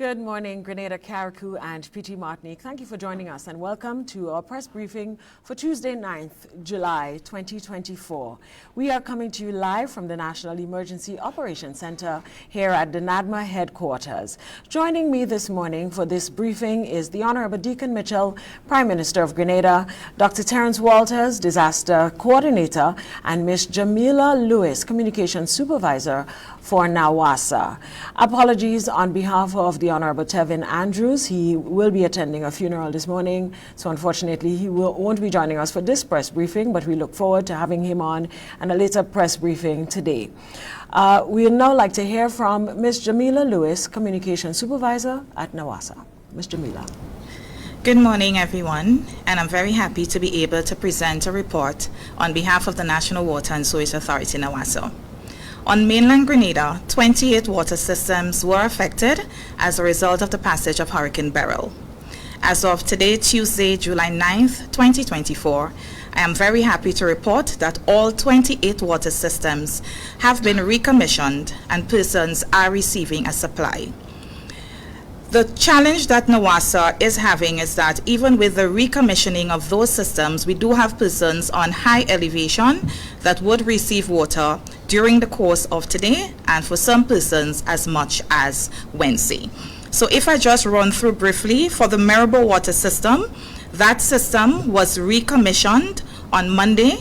Good morning, Grenada, Carriacou, and PT Martinique. Thank you for joining us and welcome to our press briefing for Tuesday, 9th July 2024. We are coming to you live from the National Emergency Operations Center here at the NaDMA headquarters. Joining me this morning for this briefing is the Honorable Dickon Mitchell, Prime Minister of Grenada, Dr. Terence Walters, Disaster Coordinator, and Ms. Jamila Lewis, Communications Supervisor for NAWASA. Apologies on behalf of the Honorable Tevin Andrews. He will be attending a funeral this morning, so unfortunately he won't be joining us for this press briefing, but we look forward to having him on and a later press briefing today. We would now like to hear from Ms. Jamila Lewis, Communications Supervisor at NAWASA. Ms. Jamila. Good morning, everyone, and I'm very happy to be able to present a report on behalf of the National Water and Sewage Authority, NAWASA. On mainland Grenada, 28 water systems were affected as a result of the passage of Hurricane Beryl. As of today, Tuesday, July 9th, 2024, I am very happy to report that all 28 water systems have been recommissioned and persons are receiving a supply. The challenge that NAWASA is having is that even with the recommissioning of those systems, we do have persons on high elevation that would receive water during the course of today, and for some persons as much as Wednesday. So if I just run through briefly, for the Marable water system, that system was recommissioned on Monday,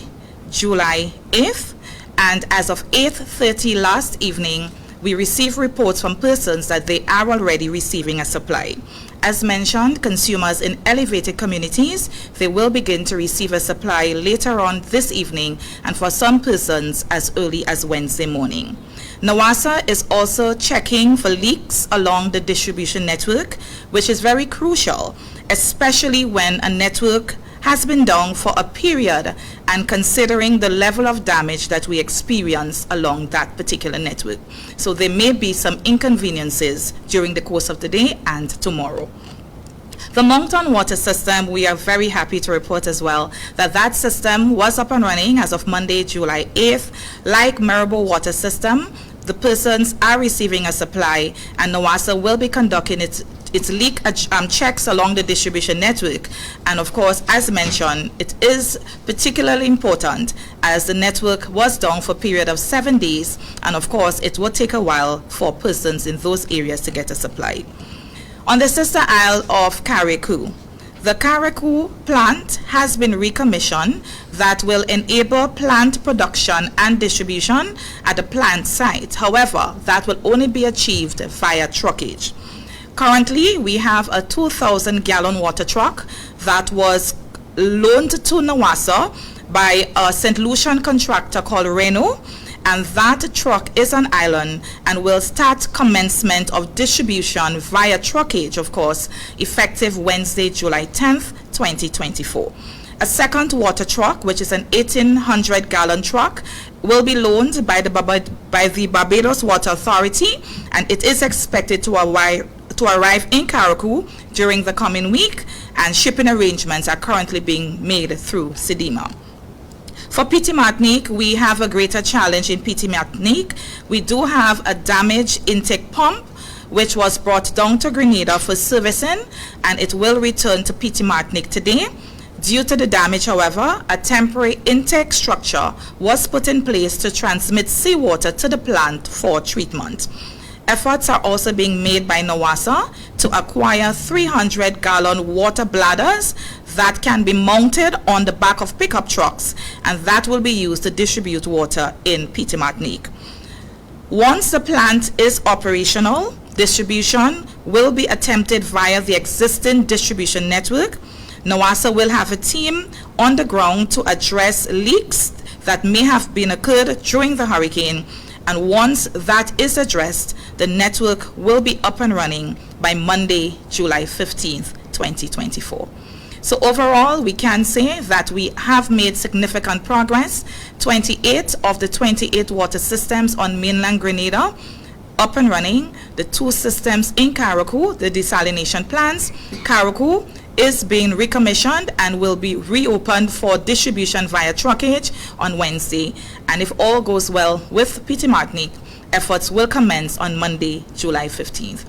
July 8th, and as of 8:30 last evening, we received reports from persons that they are already receiving a supply. As mentioned, consumers in elevated communities, they will begin to receive a supply later on this evening, and for some persons as early as Wednesday morning. NAWASA is also checking for leaks along the distribution network, which is very crucial, especially when a network has been down for a period and considering the level of damage that we experience along that particular network. So there may be some inconveniences during the course of the day and tomorrow. The Moncton water system, we are very happy to report as well that that system was up and running as of Monday, July 8th. Like Marable water system, the persons are receiving a supply, and NAWASA will be conducting its leak checks along the distribution network. And of course, as mentioned, it is particularly important as the network was down for a period of 7 days, and of course it will take a while for persons in those areas to get a supply. On the sister isle of Carriacou, the Carriacou plant has been recommissioned that will enable plant production and distribution at the plant site. However, that will only be achieved via truckage. Currently, we have a 2,000-gallon water truck that was loaned to NAWASA by a St. Lucian contractor called Renault, and that truck is an island and will start commencement of distribution via truckage, of course, effective Wednesday, July 10th, 2024. A second water truck, which is an 1,800-gallon truck, will be loaned by the Barbados Water Authority, and it is expected to arrive in Carriacou during the coming week, and shipping arrangements are currently being made through NaDMA. For PT Martinique, we have a greater challenge in PT Martinique. We do have a damaged intake pump which was brought down to Grenada for servicing, and it will return to PT Martinique today. Due to the damage, however, a temporary intake structure was put in place to transmit seawater to the plant for treatment. Efforts are also being made by NAWASA to acquire 300-gallon water bladders that can be mounted on the back of pickup trucks, and that will be used to distribute water in PT Martinique. Once the plant is operational, distribution will be attempted via the existing distribution network. NAWASA will have a team on the ground to address leaks that may have been occurred during the hurricane, and once that is addressed, the network will be up and running by Monday, July 15th, 2024. So overall, we can say that we have made significant progress. 28 of the 28 water systems on mainland Grenada up and running. The 2 systems in Carriacou, the desalination plants, Carriacou is being recommissioned and will be reopened for distribution via truckage on Wednesday. And if all goes well with PT Martinique, efforts will commence on Monday, July 15th.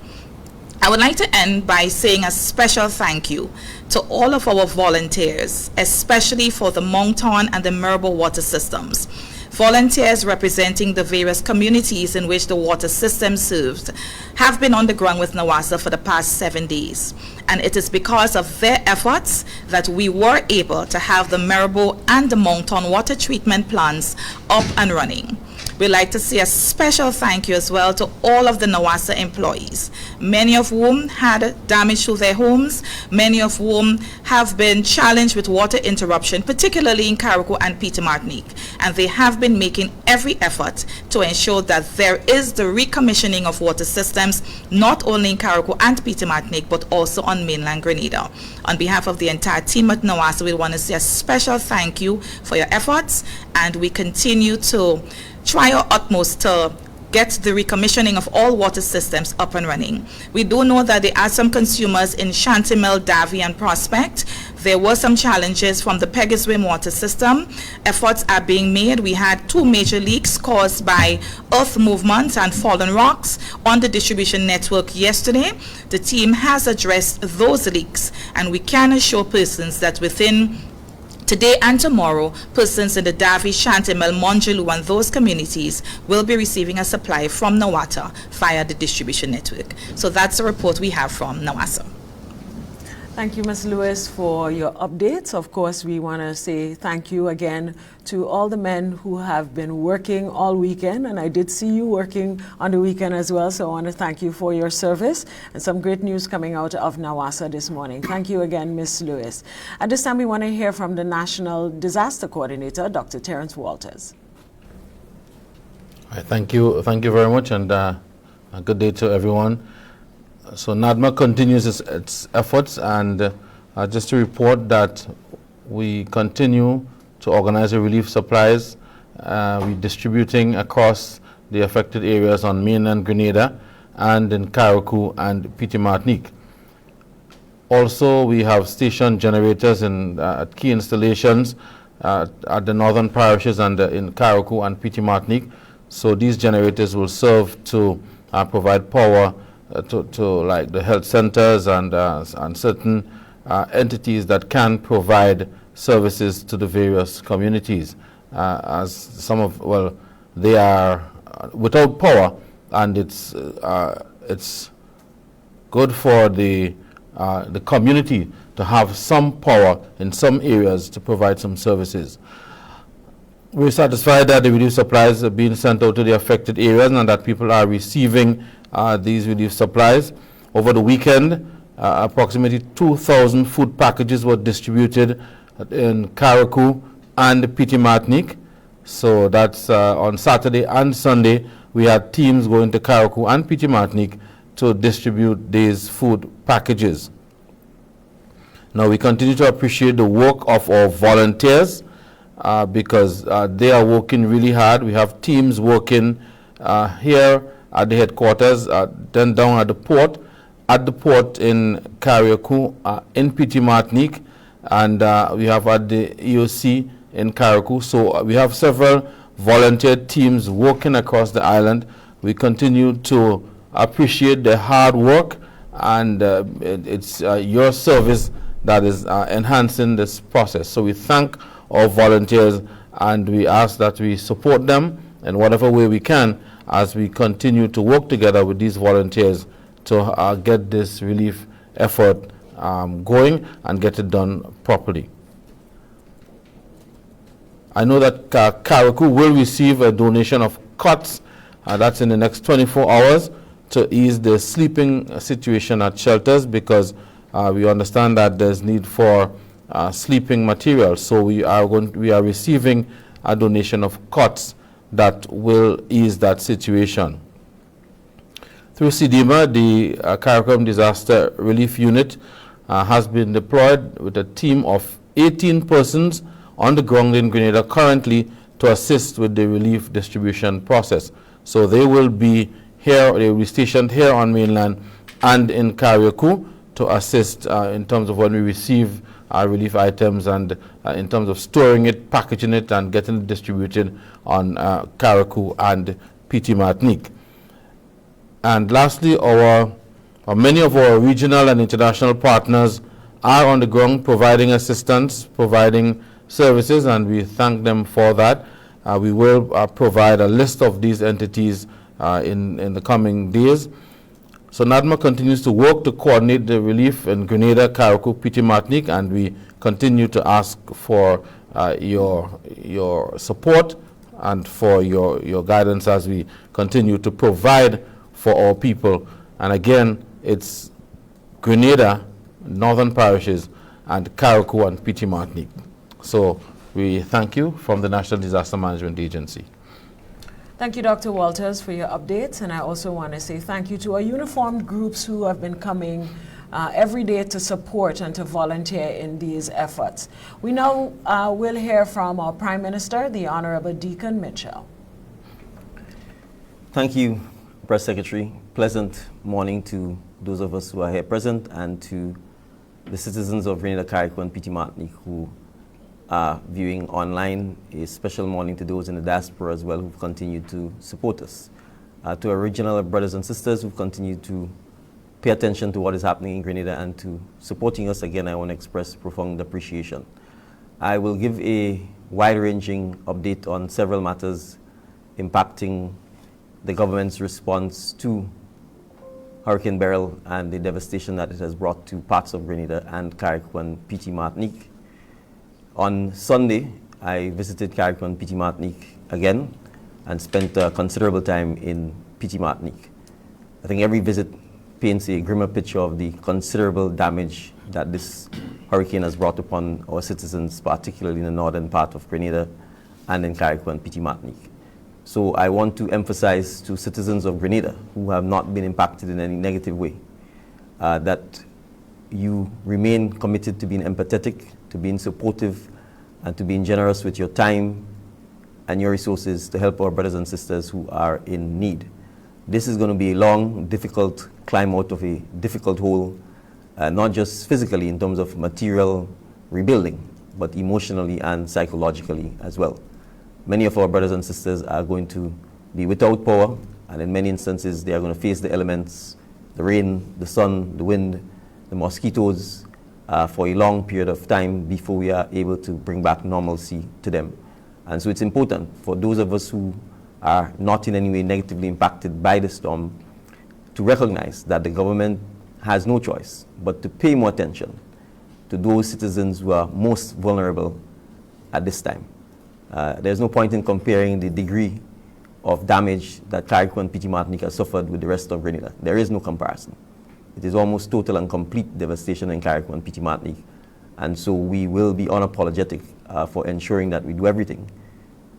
I would like to end by saying a special thank you to all of our volunteers, especially for the Moncton and the Mirabel water systems. Volunteers representing the various communities in which the water system serves have been on the ground with NAWASA for the past 7 days. And it is because of their efforts that we were able to have the Mirabel and the Moncton water treatment plants up and running. We'd like to say a special thank you as well to all of the NAWASA employees, many of whom had damage to their homes, many of whom have been challenged with water interruption, particularly in Carriacou and Peter Martinique. And they have been making every effort to ensure that there is the recommissioning of water systems, not only in Carriacou and Peter Martinique, but also on mainland Grenada. On behalf of the entire team at NAWASA, we want to say a special thank you for your efforts, and we continue to try our utmost to get the recommissioning of all water systems up and running. We do know that there are some consumers in Chantimel, Davie, and Prospect. There were some challenges from the Pegasuswim water system. Efforts are being made. We had 2 major leaks caused by earth movements and fallen rocks on the distribution network yesterday. The team has addressed those leaks, and we can assure persons that within today and tomorrow, persons in the Davie, Chantimel, Mongelou, and those communities will be receiving a supply from NAWASA via the distribution network. So that's the report we have from NAWASA. Thank you, Ms. Lewis, for your updates. Of course, we want to say thank you again to all the men who have been working all weekend, and I did see you working on the weekend as well, so I want to thank you for your service, and some great news coming out of NAWASA this morning. Thank you again, Ms. Lewis. At this time, we want to hear from the National Disaster Coordinator, Dr. Terence Walters. Thank you very much, and a good day to everyone. So NaDMA continues its efforts, and just to report that we continue to organize the relief supplies. We're distributing across the affected areas on mainland Grenada and in Carriacou and Peter Martinique. Also, we have station generators at key installations at the northern parishes and in Carriacou and Peter Martinique. So these generators will serve to provide power to like the health centers and certain entities that can provide services to the various communities. As some of, well, they are without power, and it's good for the community to have some power in some areas to provide some services. We're satisfied that the relief supplies are being sent out to the affected areas and that people are receiving these relief supplies. Over the weekend, approximately 2,000 food packages were distributed in Carriacou and Peter Martinique. So that's on Saturday and Sunday, we had teams going to Carriacou and Peter Martinique to distribute these food packages. Now, we continue to appreciate the work of our volunteers because they are working really hard. We have teams working here at the headquarters, then down at the port in Carriacou, in Peter Martinique, and we have at the EOC in Carriacou. So we have several volunteer teams working across the island. We continue to appreciate their hard work, and it's your service that is enhancing this process. So we thank our volunteers, and we ask that we support them in whatever way we can as we continue to work together with these volunteers to get this relief effort going and get it done properly. I know that Carriacou will receive a donation of cots, that's in the next 24 hours, to ease the sleeping situation at shelters, because we understand that there's need for sleeping material. So we are receiving a donation of cots that will ease that situation. Through CDMA, the CARICOM Disaster Relief Unit has been deployed with a team of 18 persons on the ground in Grenada currently to assist with the relief distribution process. So they will be here, they will be stationed here on mainland and in Carriacou to assist in terms of when we receive relief items and in terms of storing it, packaging it, and getting it distributed on Carriacou and Peter Martinique. And lastly, our Many of our regional and international partners are on the ground providing assistance, providing services, and we thank them for that. We will provide a list of these entities in the coming days. So NaDMA continues to work to coordinate the relief in Grenada, Carriacou, Petite Martinique, and we continue to ask for your support and for your guidance as we continue to provide for our people. And again, it's Grenada, northern parishes, and Carriacou and Petite Martinique. So we thank you from the National Disaster Management Agency. Thank you, Dr. Walters, for your updates. And I also want to say thank you to our uniformed groups who have been coming every day to support and to volunteer in these efforts. We now will hear from our Prime Minister, the Honorable Dickon Mitchell. Thank you, Press Secretary. Pleasant morning to those of us who are here present and to the citizens of Grenada, Carriacou, and Petite Martinique who are viewing online. A special morning to those in the diaspora as well who've continued to support us. To our regional brothers and sisters who've continued to pay attention to what is happening in Grenada and to supporting us, again, I want to express profound appreciation. I will give a wide-ranging update on several matters impacting the government's response to Hurricane Beryl and the devastation that it has brought to parts of Grenada and Carriacou and Petite Martinique. On Sunday, I visited Carriacou and Petite Martinique again and spent considerable time in Petite Martinique. I think every visit paints a grimmer picture of the considerable damage that this hurricane has brought upon our citizens, particularly in the northern part of Grenada and in Carriacou and Petite Martinique. So I want to emphasize to citizens of Grenada who have not been impacted in any negative way that you remain committed to being empathetic, to being supportive, and to being generous with your time and your resources to help our brothers and sisters who are in need. This is going to be a long, difficult climb out of a difficult hole, not just physically in terms of material rebuilding, but emotionally and psychologically as well. Many of our brothers and sisters are going to be without power, and in many instances they are going to face the elements, the rain, the sun, the wind, the mosquitoes, for a long period of time before we are able to bring back normalcy to them. And so it's important for those of us who are not in any way negatively impacted by the storm to recognize that the government has no choice but to pay more attention to those citizens who are most vulnerable at this time. There's no point in comparing the degree of damage that Carriacou and Petite Martinique has suffered with the rest of Grenada. There is no comparison. It is almost total and complete devastation in Carriacou and Petite Martinique. And so we will be unapologetic for ensuring that we do everything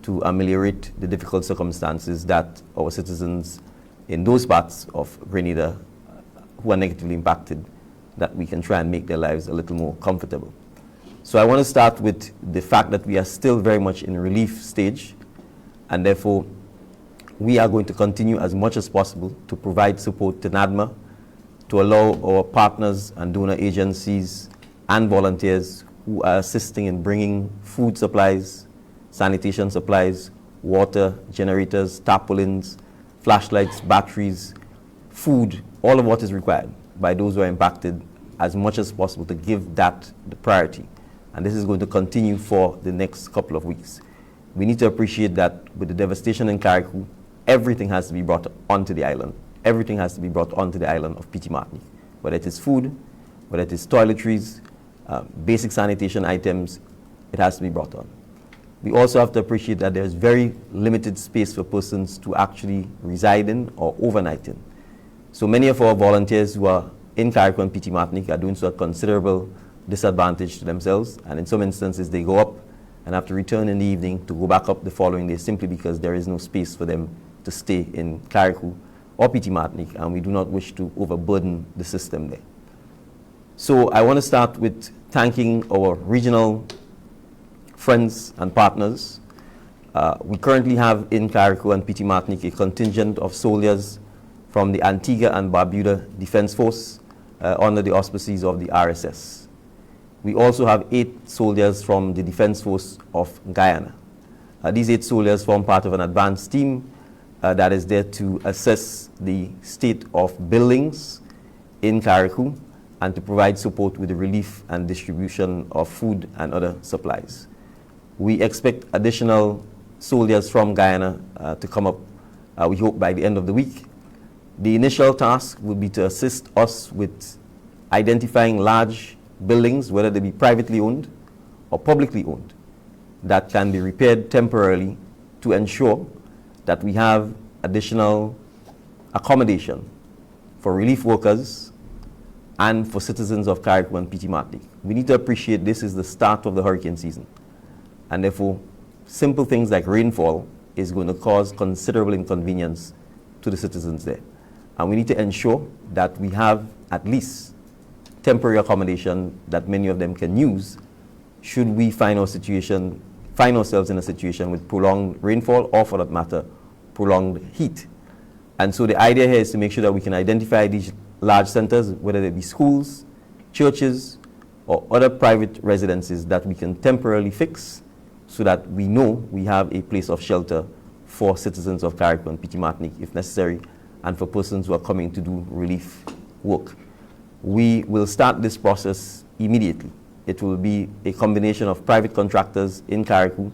to ameliorate the difficult circumstances that our citizens in those parts of Grenada who are negatively impacted, that we can try and make their lives a little more comfortable. So I want to start with the fact that we are still very much in relief stage, and therefore we are going to continue as much as possible to provide support to NaDMA, to allow our partners and donor agencies and volunteers who are assisting in bringing food supplies, sanitation supplies, water, generators, tarpaulins, flashlights, batteries, food, all of what is required by those who are impacted, as much as possible to give that the priority. And this is going to continue for the next couple of weeks. We need to appreciate that with the devastation in Carriacou, everything has to be brought onto the island. Everything has to be brought onto the island of Petite Martinique, whether it is food, whether it is toiletries, basic sanitation items, it has to be brought on. We also have to appreciate that there is very limited space for persons to actually reside in or overnight in. So many of our volunteers who are in Carriacou and Petite Martinique are doing so at considerable disadvantage to themselves, and in some instances they go up and have to return in the evening to go back up the following day simply because there is no space for them to stay in Carriacou or Petite Martinique, and we do not wish to overburden the system there. So I want to start with thanking our regional friends and partners. We currently have in Carriacou and Petite Martinique a contingent of soldiers from the Antigua and Barbuda Defense Force under the auspices of the RSS. We also have 8 soldiers from the Defense Force of Guyana. These 8 soldiers form part of an advanced team that is there to assess the state of buildings in Carriacou and to provide support with the relief and distribution of food and other supplies. We expect additional soldiers from Guyana to come up, we hope, by the end of the week. The initial task will be to assist us with identifying large buildings, whether they be privately owned or publicly owned, that can be repaired temporarily to ensure that we have additional accommodation for relief workers and for citizens of Carriacou and PT Martinique. We need to appreciate this is the start of the hurricane season, and therefore simple things like rainfall is going to cause considerable inconvenience to the citizens there. And we need to ensure that we have at least temporary accommodation that many of them can use should we find ourselves in a situation with prolonged rainfall or, for that matter, prolonged heat. And so the idea here is to make sure that we can identify these large centers, whether they be schools, churches, or other private residences that we can temporarily fix so that we know we have a place of shelter for citizens of Carriacou and PT Martinique if necessary, and for persons who are coming to do relief work. We will start this process immediately. It will be a combination of private contractors in Carriacou,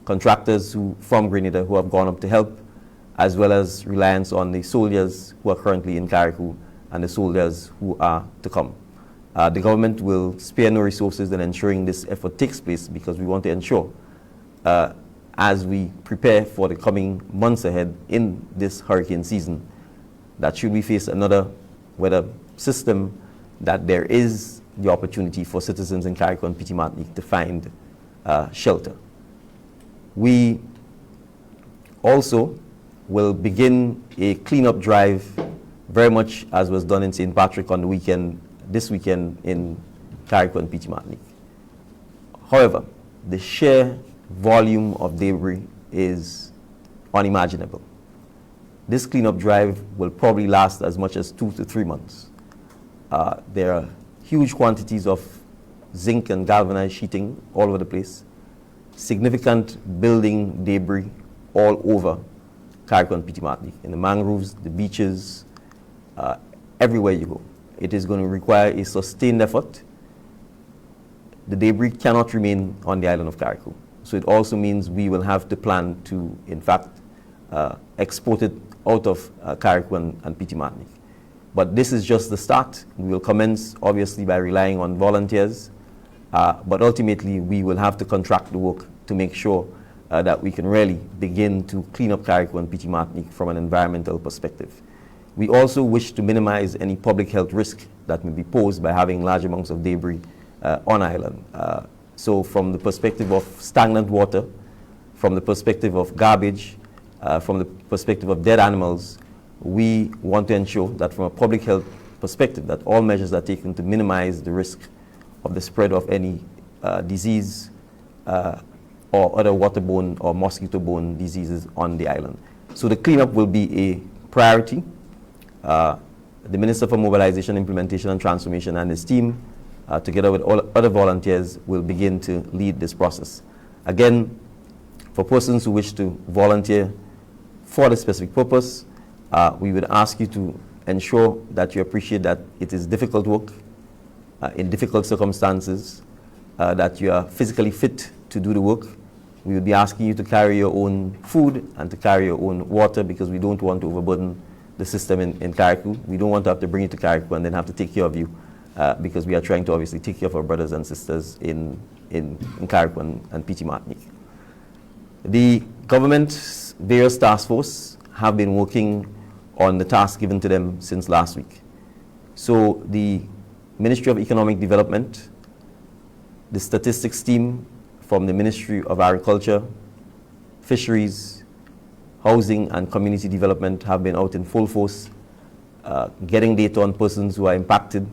contractors from Grenada who have gone up to help, as well as reliance on the soldiers who are currently in Carriacou and the soldiers who are to come. The government will spare no resources in ensuring this effort takes place, because we want to ensure, as we prepare for the coming months ahead in this hurricane season, that should we face another weather system, that there is the opportunity for citizens in Carriacou and PT Martinique to find shelter. We also will begin a cleanup drive, very much as was done in St. Patrick on the weekend, this weekend in Carriacou and PT Martinique. However, the sheer volume of debris is unimaginable. This cleanup drive will probably last as much as 2 to 3 months. There are huge quantities of zinc and galvanized sheeting all over the place, significant building debris all over Carriacou and PT Martinique, in the mangroves, the beaches, everywhere you go. It is going to require a sustained effort. The debris cannot remain on the island of Carriacou. So it also means we will have to plan to, in fact, export it out of Carriacou and PT Martinique. But this is just the start. We will commence, obviously, by relying on volunteers, but ultimately we will have to contract the work to make sure that we can really begin to clean up Carriacou and PT Martinique from an environmental perspective. We also wish to minimize any public health risk that may be posed by having large amounts of debris on island. So from the perspective of stagnant water, from the perspective of garbage, from the perspective of dead animals, we want to ensure that from a public health perspective, that all measures are taken to minimize the risk of the spread of any disease or other waterborne or mosquito-borne diseases on the island. So the cleanup will be a priority. The Minister for Mobilization, Implementation and Transformation and his team, together with all other volunteers, will begin to lead this process. Again, for persons who wish to volunteer for this specific purpose, we would ask you to ensure that you appreciate that it is difficult work in difficult circumstances, that you are physically fit to do the work. We would be asking you to carry your own food and to carry your own water, because we don't want to overburden the system in Carriacou. We don't want to have to bring you to Carriacou and then have to take care of you, because we are trying to obviously take care of our brothers and sisters in Carriacou and PT Martinique. The government's various task force have been working on the task given to them since last week. So the Ministry of Economic Development, the statistics team from the Ministry of Agriculture, Fisheries, Housing and Community Development have been out in full force, getting data on persons who are impacted,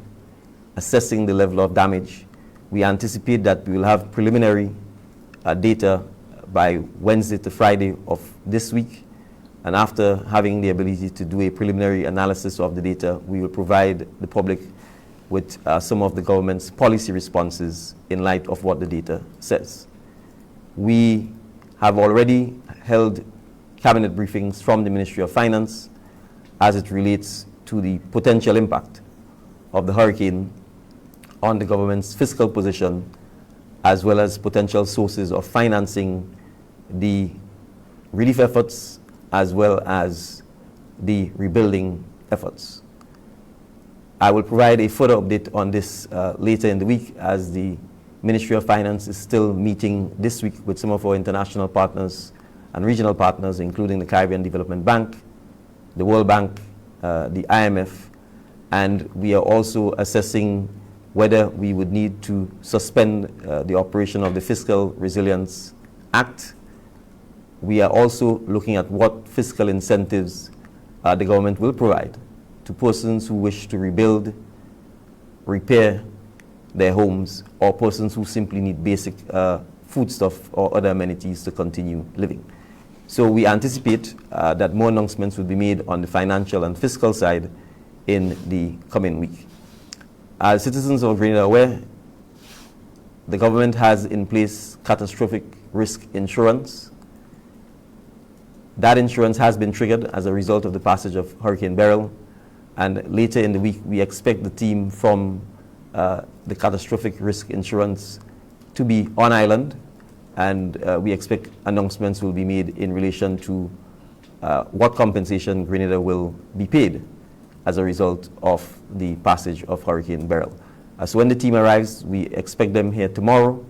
assessing the level of damage. We anticipate that we will have preliminary data by Wednesday to Friday of this week. And after having the ability to do a preliminary analysis of the data, we will provide the public with some of the government's policy responses in light of what the data says. We have already held cabinet briefings from the Ministry of Finance as it relates to the potential impact of the hurricane on the government's fiscal position, as well as potential sources of financing the relief efforts as well as the rebuilding efforts. I will provide a further update on this later in the week, as the Ministry of Finance is still meeting this week with some of our international partners and regional partners, including the Caribbean Development Bank, the World Bank, the IMF, and we are also assessing whether we would need to suspend the operation of the Fiscal Resilience Act. We are also looking at what fiscal incentives the government will provide to persons who wish to rebuild, repair their homes, or persons who simply need basic foodstuff or other amenities to continue living. So we anticipate that more announcements will be made on the financial and fiscal side in the coming week. As citizens of Grenada are aware, the government has in place catastrophic risk insurance. That insurance has been triggered as a result of the passage of Hurricane Beryl, and later in the week we expect the team from the catastrophic risk insurance to be on island, and we expect announcements will be made in relation to what compensation Grenada will be paid as a result of the passage of Hurricane Beryl. So when the team arrives, we expect them here tomorrow,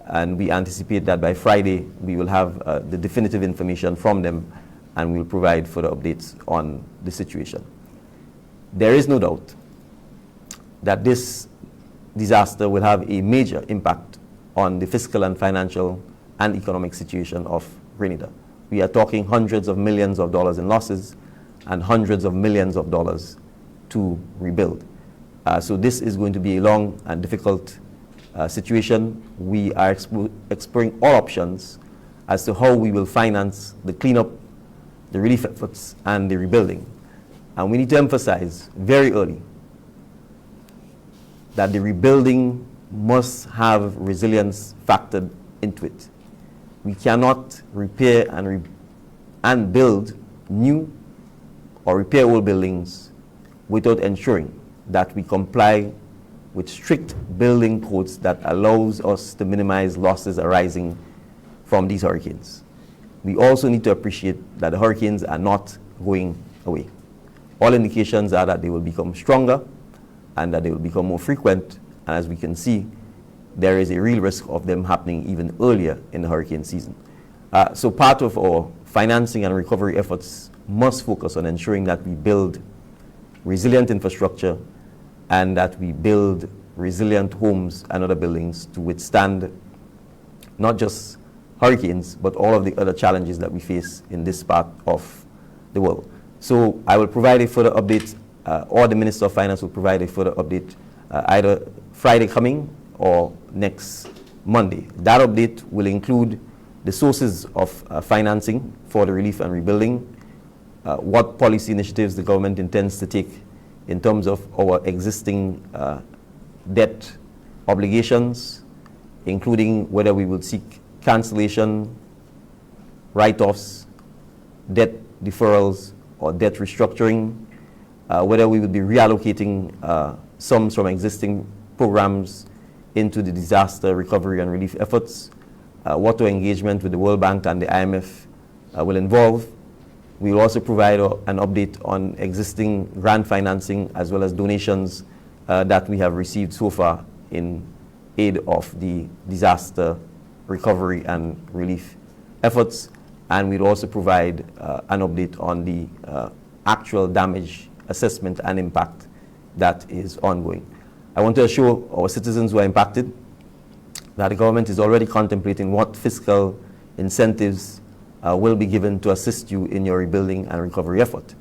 and we anticipate that by Friday we will have the definitive information from them, and we'll provide further updates on the situation. There is no doubt that this disaster will have a major impact on the fiscal and financial and economic situation of Grenada. We are talking hundreds of millions of dollars in losses and hundreds of millions of dollars to rebuild. So this is going to be a long and difficult situation. We are exploring all options as to how we will finance the cleanup, the relief efforts, and the rebuilding. And we need to emphasize very early that the rebuilding must have resilience factored into it. We cannot repair and build new or repair old buildings without ensuring that we comply with strict building codes that allows us to minimize losses arising from these hurricanes. We also need to appreciate that the hurricanes are not going away. All indications are that they will become stronger and that they will become more frequent, and as we can see, there is a real risk of them happening even earlier in the hurricane season. So part of our financing and recovery efforts must focus on ensuring that we build resilient infrastructure and that we build resilient homes and other buildings to withstand not just hurricanes, but all of the other challenges that we face in this part of the world. So I will provide a further update, or the Minister of Finance will provide a further update either Friday coming or next Monday. That update will include the sources of financing for the relief and rebuilding, what policy initiatives the government intends to take in terms of our existing debt obligations, including whether we will seek cancellation, write-offs, debt deferrals, or debt restructuring, whether we will be reallocating sums from existing programs into the disaster recovery and relief efforts, what our engagement with the World Bank and the IMF will involve. We will also provide an update on existing grant financing as well as donations that we have received so far in aid of the disaster recovery and relief efforts. And we'll also provide an update on the actual damage assessment and impact that is ongoing. I want to assure our citizens who are impacted that the government is already contemplating what fiscal incentives will be given to assist you in your rebuilding and recovery effort.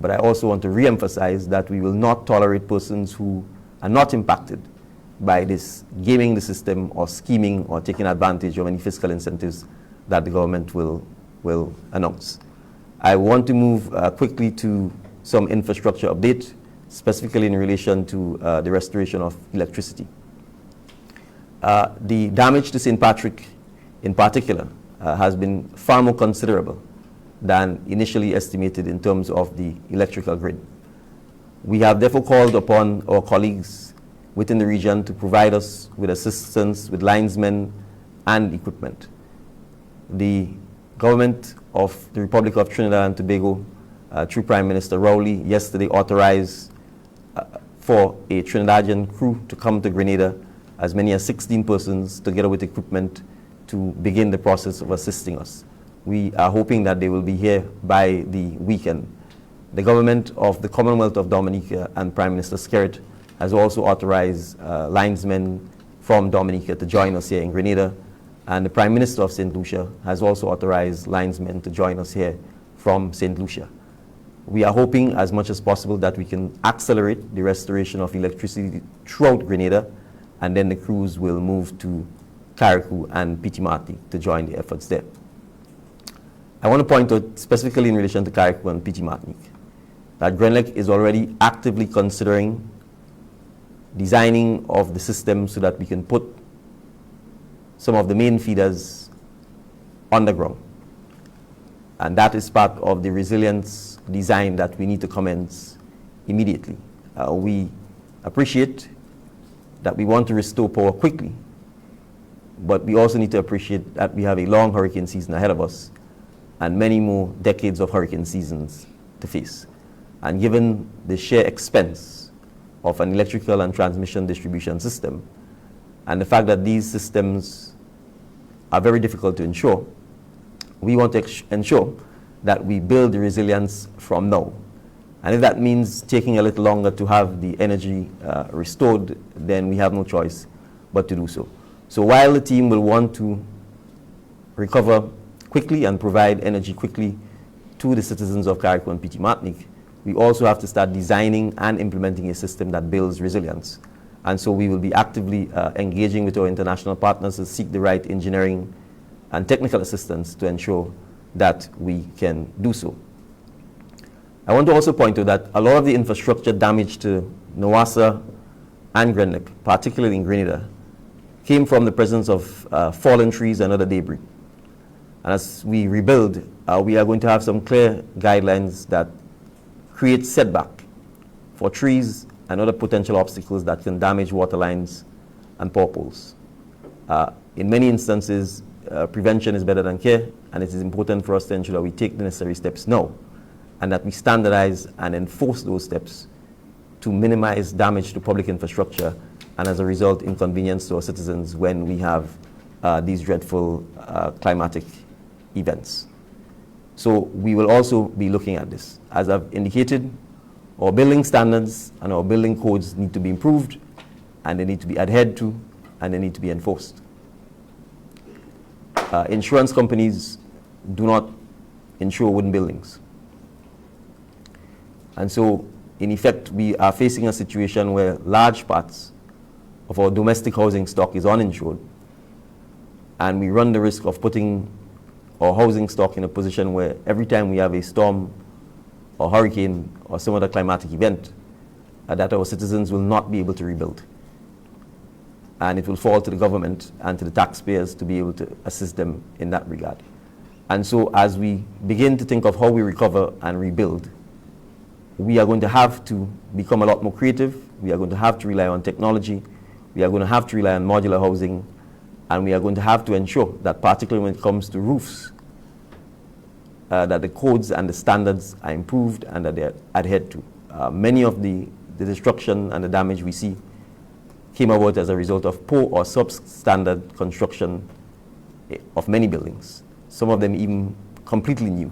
But I also want to re-emphasize that we will not tolerate persons who are not impacted by this gaming the system or scheming or taking advantage of any fiscal incentives that the government will announce. I want to move quickly to some infrastructure update, specifically in relation to the restoration of electricity. The damage to St. Patrick in particular has been far more considerable than initially estimated in terms of the electrical grid. We have therefore called upon our colleagues within the region to provide us with assistance, with linesmen and equipment. The government of the Republic of Trinidad and Tobago, through Prime Minister Rowley, yesterday authorized for a Trinidadian crew to come to Grenada, as many as 16 persons, together with equipment, to begin the process of assisting us. We are hoping that they will be here by the weekend. The government of the Commonwealth of Dominica and Prime Minister Skerrit has also authorized linesmen from Dominica to join us here in Grenada, and the Prime Minister of St. Lucia has also authorized linesmen to join us here from St. Lucia. We are hoping as much as possible that we can accelerate the restoration of electricity throughout Grenada, and then the crews will move to Carriacou and Petit Martinique to join the efforts there. I want to point out specifically in relation to Carriacou and Petit Martinique that GRENLEC is already actively considering designing of the system so that we can put some of the main feeders underground. And that is part of the resilience design that we need to commence immediately. We appreciate that we want to restore power quickly, but we also need to appreciate that we have a long hurricane season ahead of us and many more decades of hurricane seasons to face. And given the sheer expense of an electrical and transmission distribution system, and the fact that these systems are very difficult to ensure, we want to ensure that we build the resilience from now. And if that means taking a little longer to have the energy restored, then we have no choice but to do so. So while the team will want to recover quickly and provide energy quickly to the citizens of Carriacou and Petit Martinique, we also have to start designing and implementing a system that builds resilience. And so we will be actively engaging with our international partners to seek the right engineering and technical assistance to ensure that we can do so. I want to also point out that a lot of the infrastructure damage to NAWASA and GRENLEC, particularly in Grenada, came from the presence of fallen trees and other debris. And as we rebuild, we are going to have some clear guidelines that create setback for trees and other potential obstacles that can damage water lines and power poles. In many instances, prevention is better than care, and it is important for us to ensure that we take the necessary steps now, and that we standardize and enforce those steps to minimize damage to public infrastructure, and as a result, inconvenience to our citizens when we have these dreadful climatic events. So we will also be looking at this. As I've indicated, our building standards and our building codes need to be improved, and they need to be adhered to, and they need to be enforced. Insurance companies do not insure wooden buildings. And so, in effect, we are facing a situation where large parts of our domestic housing stock is uninsured, and we run the risk of putting our housing stock in a position where every time we have a storm or hurricane or some other climatic event, that our citizens will not be able to rebuild. And it will fall to the government and to the taxpayers to be able to assist them in that regard. And so as we begin to think of how we recover and rebuild, we are going to have to become a lot more creative. We are going to have to rely on technology. We are going to have to rely on modular housing. And we are going to have to ensure that, particularly when it comes to roofs, that the codes and the standards are improved and that they are adhered to. Many of the destruction and the damage we see came about as a result of poor or substandard construction of many buildings, some of them even completely new.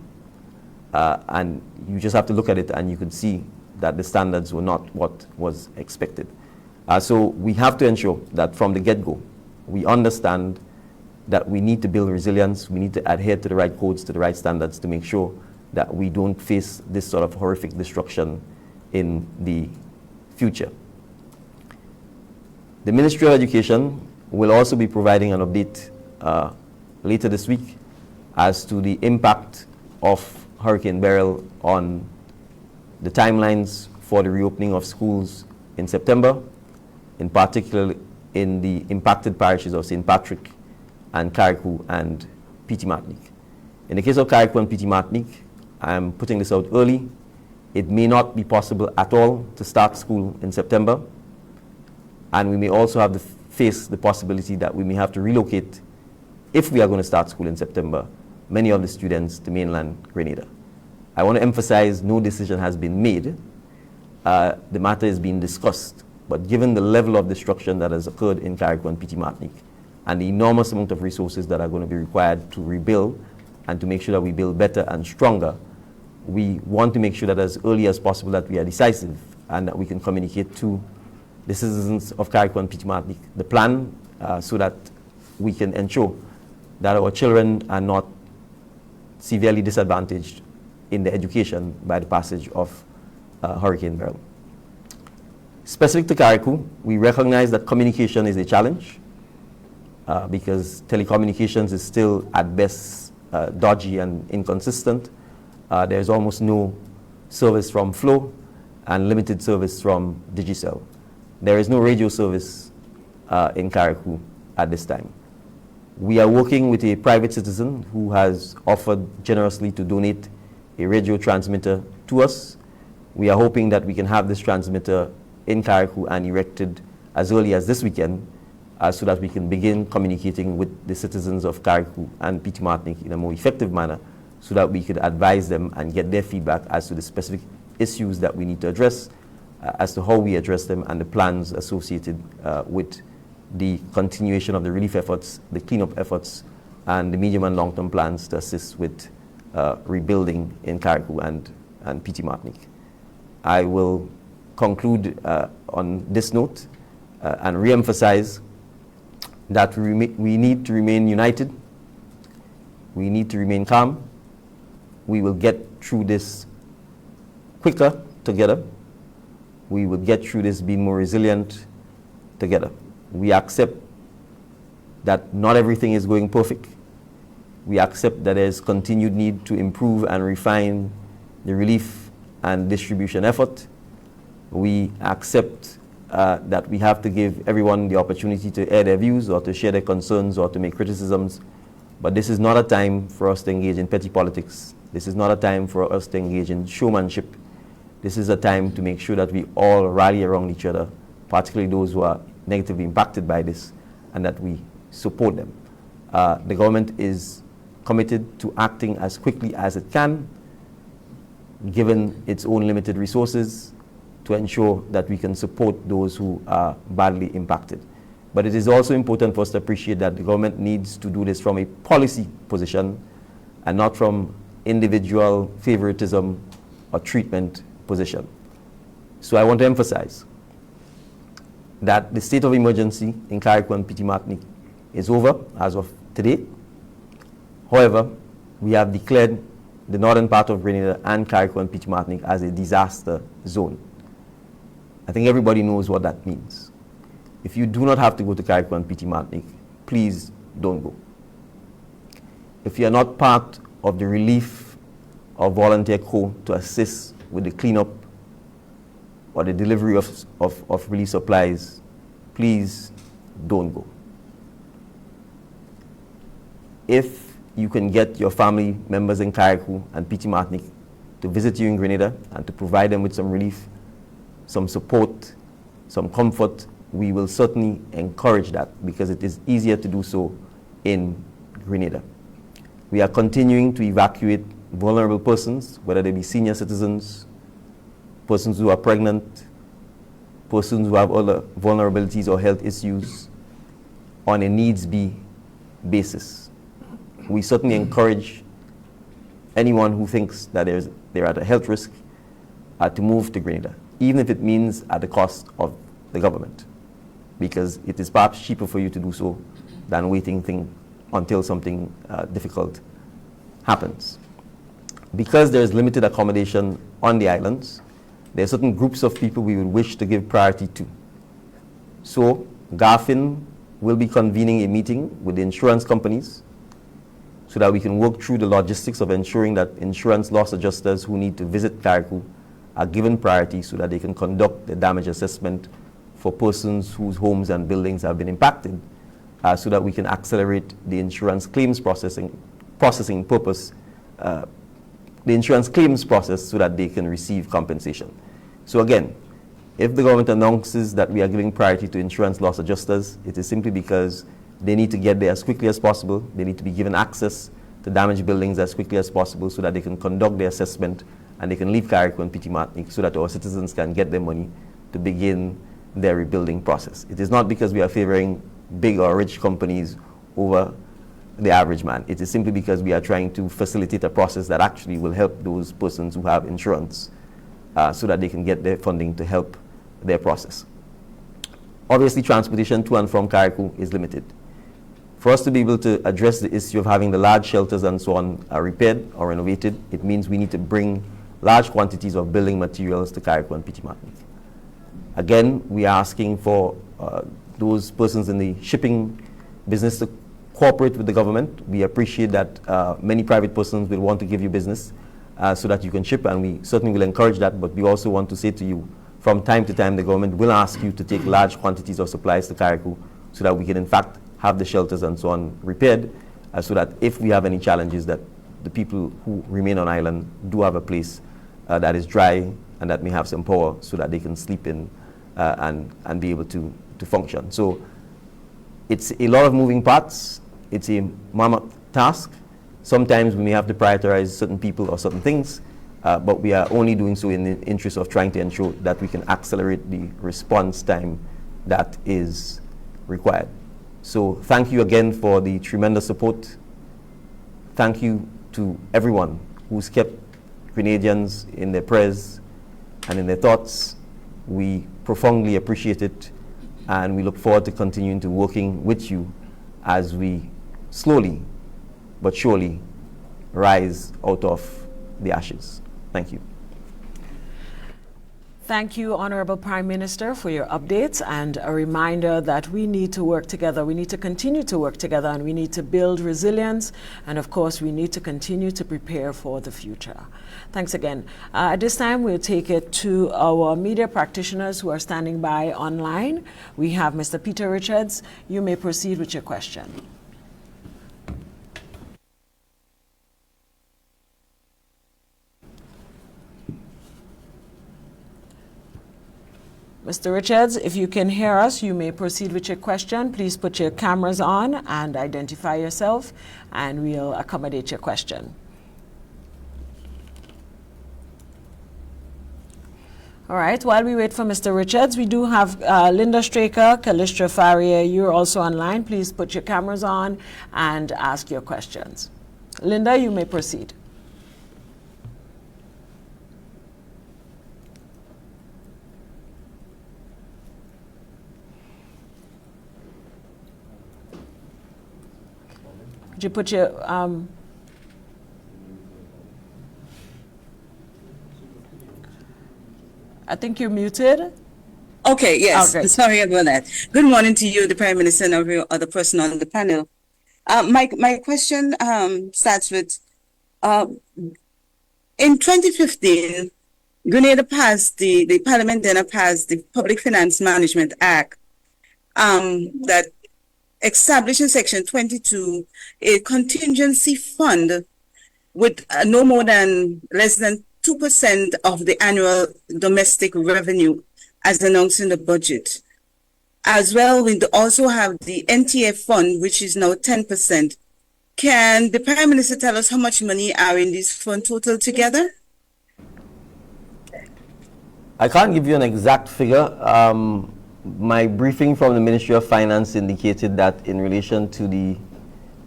And you just have to look at it and you could see that the standards were not what was expected. So we have to ensure that from the get-go, we understand that we need to build resilience, we need to adhere to the right codes, to the right standards to make sure that we don't face this sort of horrific destruction in the future. The Ministry of Education will also be providing an update later this week as to the impact of Hurricane Beryl on the timelines for the reopening of schools in September, in particular in the impacted parishes of St. Patrick and Carriacou and Petit Martinique. In the case of Carriacou and Petit Martinique, I'm putting this out early It may not be possible at all to start school in September, and we may also have to face the possibility that we may have to relocate, if we are going to start school in September, many of the students to mainland Grenada. I want to emphasize no decision has been made. The matter is being discussed, but given the level of destruction that has occurred in Carriacou and Petit Martinique and the enormous amount of resources that are going to be required to rebuild and to make sure that we build better and stronger, we want to make sure that as early as possible that we are decisive and that we can communicate to the citizens of Carriacou and Petit Martinique the plan so that we can ensure that our children are not severely disadvantaged in their education by the passage of Hurricane Beryl. Specific to Carriacou, we recognize that communication is a challenge because telecommunications is still at best dodgy and inconsistent. There's almost no service from Flow and limited service from Digicel. There is no radio service in Carriacou at this time. We are working with a private citizen who has offered generously to donate a radio transmitter to us. We are hoping that we can have this transmitter in Carriacou and erected as early as this weekend so that we can begin communicating with the citizens of Carriacou and Petit Martinique in a more effective manner so that we could advise them and get their feedback as to the specific issues that we need to address, as to how we address them and the plans associated with the continuation of the relief efforts, the cleanup efforts, and the medium and long-term plans to assist with rebuilding in Carriacou and Petit Martinique. I will conclude on this note and re-emphasize that we need to remain united. We need to remain calm. We will get through this quicker together. We will get through this being more resilient together. We accept that not everything is going perfect. We accept that there is continued need to improve and refine the relief and distribution effort. We accept that we have to give everyone the opportunity to air their views or to share their concerns or to make criticisms. But this is not a time for us to engage in petty politics. This is not a time for us to engage in showmanship. This is a time to make sure that we all rally around each other, particularly those who are negatively impacted by this, and that we support them. The government is committed to acting as quickly as it can, given its own limited resources, to ensure that we can support those who are badly impacted. But it is also important for us to appreciate that the government needs to do this from a policy position and not from individual favoritism or treatment position. So I want to emphasize that the state of emergency in Carriacou and Petit Martinique is over as of today. However, we have declared the northern part of Grenada and Carriacou and Petit Martinique as a disaster zone. I think everybody knows what that means. If you do not have to go to Carriacou and Petit Martinique, please don't go. If you are not part of the relief or volunteer corps to assist with the cleanup or the delivery of relief supplies, please don't go. If you can get your family members in Carriacou and Petit Martinique to visit you in Grenada and to provide them with some relief, some support, some comfort, we will certainly encourage that because it is easier to do so in Grenada. We are continuing to evacuate vulnerable persons, whether they be senior citizens, persons who are pregnant, persons who have other vulnerabilities or health issues on a needs-be basis. We certainly encourage anyone who thinks that they're at a health risk to move to Grenada, even if it means at the cost of the government, because it is perhaps cheaper for you to do so than waiting until something difficult happens. Because there is limited accommodation on the islands, there are certain groups of people we would wish to give priority to. So GIS-TV will be convening a meeting with the insurance companies so that we can work through the logistics of ensuring that insurance loss adjusters who need to visit Carriacou are given priority so that they can conduct the damage assessment for persons whose homes and buildings have been impacted, so that we can accelerate the insurance claims processing purpose the insurance claims process so that they can receive compensation. So again, if the government announces that we are giving priority to insurance loss adjusters, it is simply because they need to get there as quickly as possible. They need to be given access to damaged buildings as quickly as possible so that they can conduct their assessment and they can leave Carriacou and PT Martinique so that our citizens can get their money to begin their rebuilding process. It is not because we are favoring big or rich companies over the average man. It is simply because we are trying to facilitate a process that actually will help those persons who have insurance so that they can get their funding to help their process. Obviously, transportation to and from Carriacou is limited. For us to be able to address the issue of having the large shelters and so on repaired or renovated, it means we need to bring large quantities of building materials to Carriacou and PT Martinique. Again, we are asking for those persons in the shipping business to cooperate with the government. We appreciate that many private persons will want to give you business so that you can ship, and we certainly will encourage that, but we also want to say to you, from time to time, the government will ask you to take large quantities of supplies to Carriacou so that we can, in fact, have the shelters and so on repaired, so that if we have any challenges, that the people who remain on island do have a place that is dry and that may have some power so that they can sleep in and be able to function. So it's a lot of moving parts. It's a mammoth task. Sometimes we may have to prioritize certain people or certain things, but we are only doing so in the interest of trying to ensure that we can accelerate the response time that is required. So thank you again for the tremendous support. Thank you to everyone who's kept Grenadians in their prayers and in their thoughts. We profoundly appreciate it, and we look forward to continuing to working with you as we slowly but surely rise out of the ashes. Thank you. Thank you, Honorable Prime Minister, for your updates and a reminder that we need to work together. We need to continue to work together, and we need to build resilience. And of course, we need to continue to prepare for the future. Thanks again. At this time, we'll take it to our media practitioners who are standing by online. We have Mr. Peter Richards. You may proceed with your question. Mr. Richards, if you can hear us, you may proceed with your question. Please put your cameras on and identify yourself, and we'll accommodate your question. All right, while we wait for Mr. Richards, we do have Linda Straker, Kalistra Faria. You're also online. Please put your cameras on and ask your questions. Linda, you may proceed. Could you put your, I think you're muted. Okay, yes. Okay. Sorry about that. Good morning to you, the Prime Minister, and every other person on the panel. My question starts with, in 2015, Grenada passed, the Parliament then passed the Public Finance Management Act that established Section 22 a contingency fund with no more than less than 2% of the annual domestic revenue as announced in the budget. As well, we also have the NTA fund, which is now 10%. Can the Prime Minister tell us how much money are in this fund total together? I can't give you an exact figure. My briefing from the Ministry of Finance indicated that in relation to the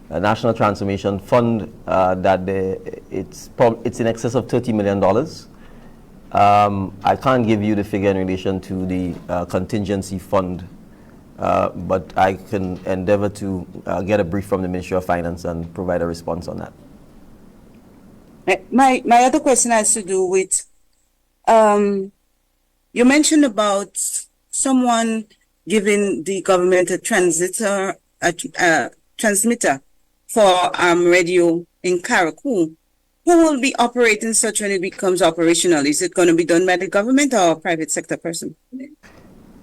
National Transformation Fund, that it's in excess of $30 million. I can't give you the figure in relation to the contingency fund, but I can endeavor to get a brief from the Ministry of Finance and provide a response on that. My other question has to do with, you mentioned about someone giving the government a transmitter for radio in Carriacou. Who will be operating such when it becomes operational? Is it going to be done by the government or a private sector person?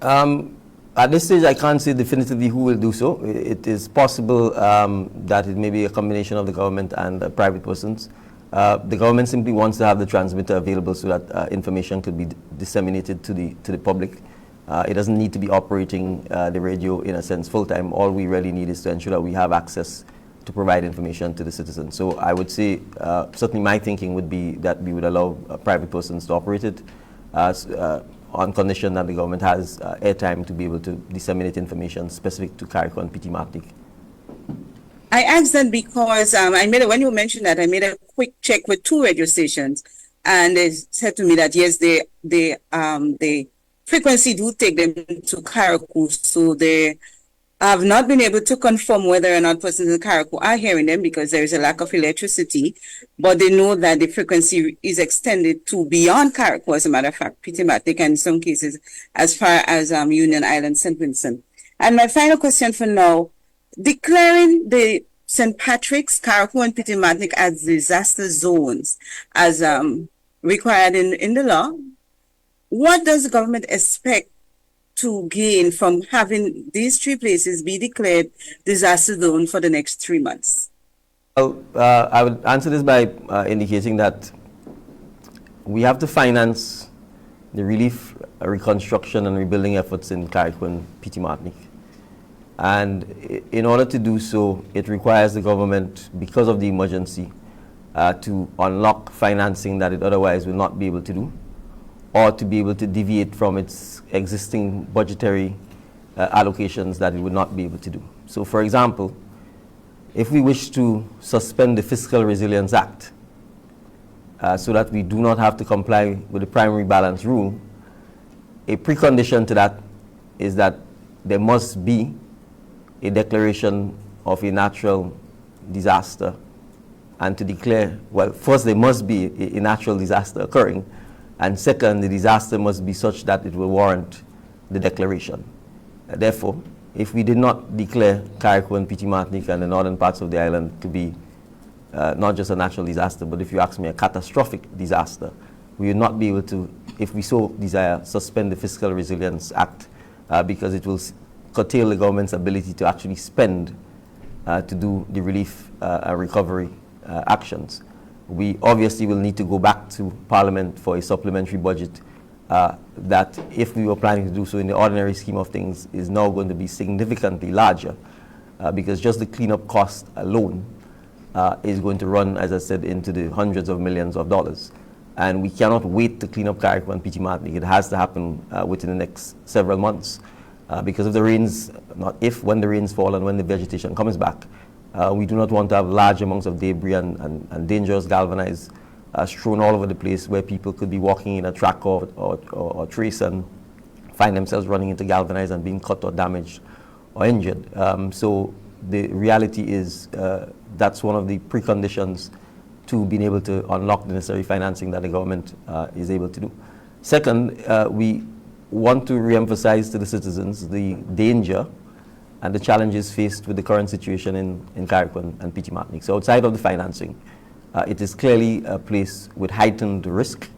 At this stage, I can't say definitively who will do so. It is possible that it may be a combination of the government and private persons. The government simply wants to have the transmitter available so that information could be disseminated to the public. It doesn't need to be operating the radio in a sense full-time. All we really need is to ensure that we have access to provide information to the citizens. So I would say, certainly my thinking would be that we would allow private persons to operate it on condition that the government has airtime to be able to disseminate information specific to Carriacou and PT Martinique. I asked that because when you mentioned that, I made a quick check with 2 radio stations, and they said to me that yes, the frequency do take them to Carriacou, so they have not been able to confirm whether or not persons in Carriacou are hearing them because there is a lack of electricity, but they know that the frequency is extended to beyond Carriacou, as a matter of fact, PT Martinique, and in some cases as far as Union Island, St. Vincent. And my final question for now, declaring the St. Patrick's, Carriacou, and PT Martinique as disaster zones, as required in the law, what does the government expect to gain from having these 3 places be declared disaster zone for the next 3 months? Well, I would answer this by indicating that we have to finance the relief, reconstruction, and rebuilding efforts in Carriacou and PT Martinique. And in order to do so, it requires the government, because of the emergency, to unlock financing that it otherwise will not be able to do, or to be able to deviate from its existing budgetary allocations that it would not be able to do. So, for example, if we wish to suspend the Fiscal Resilience Act so that we do not have to comply with the primary balance rule, a precondition to that is that there must be a declaration of a natural disaster. And to declare, well, first there must be a natural disaster occurring, and second, the disaster must be such that it will warrant the declaration. Therefore, if we did not declare Carriacou and PT Martinique and the northern parts of the island to be not just a natural disaster, but if you ask me, a catastrophic disaster, we would not be able to, if we so desire, suspend the Fiscal Resilience Act because it will curtail the government's ability to actually spend to do the relief and recovery actions. We obviously will need to go back to Parliament for a supplementary budget that, if we were planning to do so in the ordinary scheme of things, is now going to be significantly larger because just the cleanup cost alone is going to run, as I said, into the hundreds of millions of dollars. And we cannot wait to clean up Carriacou and PT Martinique. It has to happen within the next several months because of the rains, not if, when the rains fall and when the vegetation comes back. We do not want to have large amounts of debris and dangerous galvanized strewn all over the place where people could be walking in a track or trace and find themselves running into galvanized and being cut or damaged or injured. So the reality is that's one of the preconditions to being able to unlock the necessary financing that the government is able to do. Second, we want to re-emphasize to the citizens the danger and the challenges faced with the current situation in Carriacou and PT Martinique. So outside of the financing, it is clearly a place with heightened risk.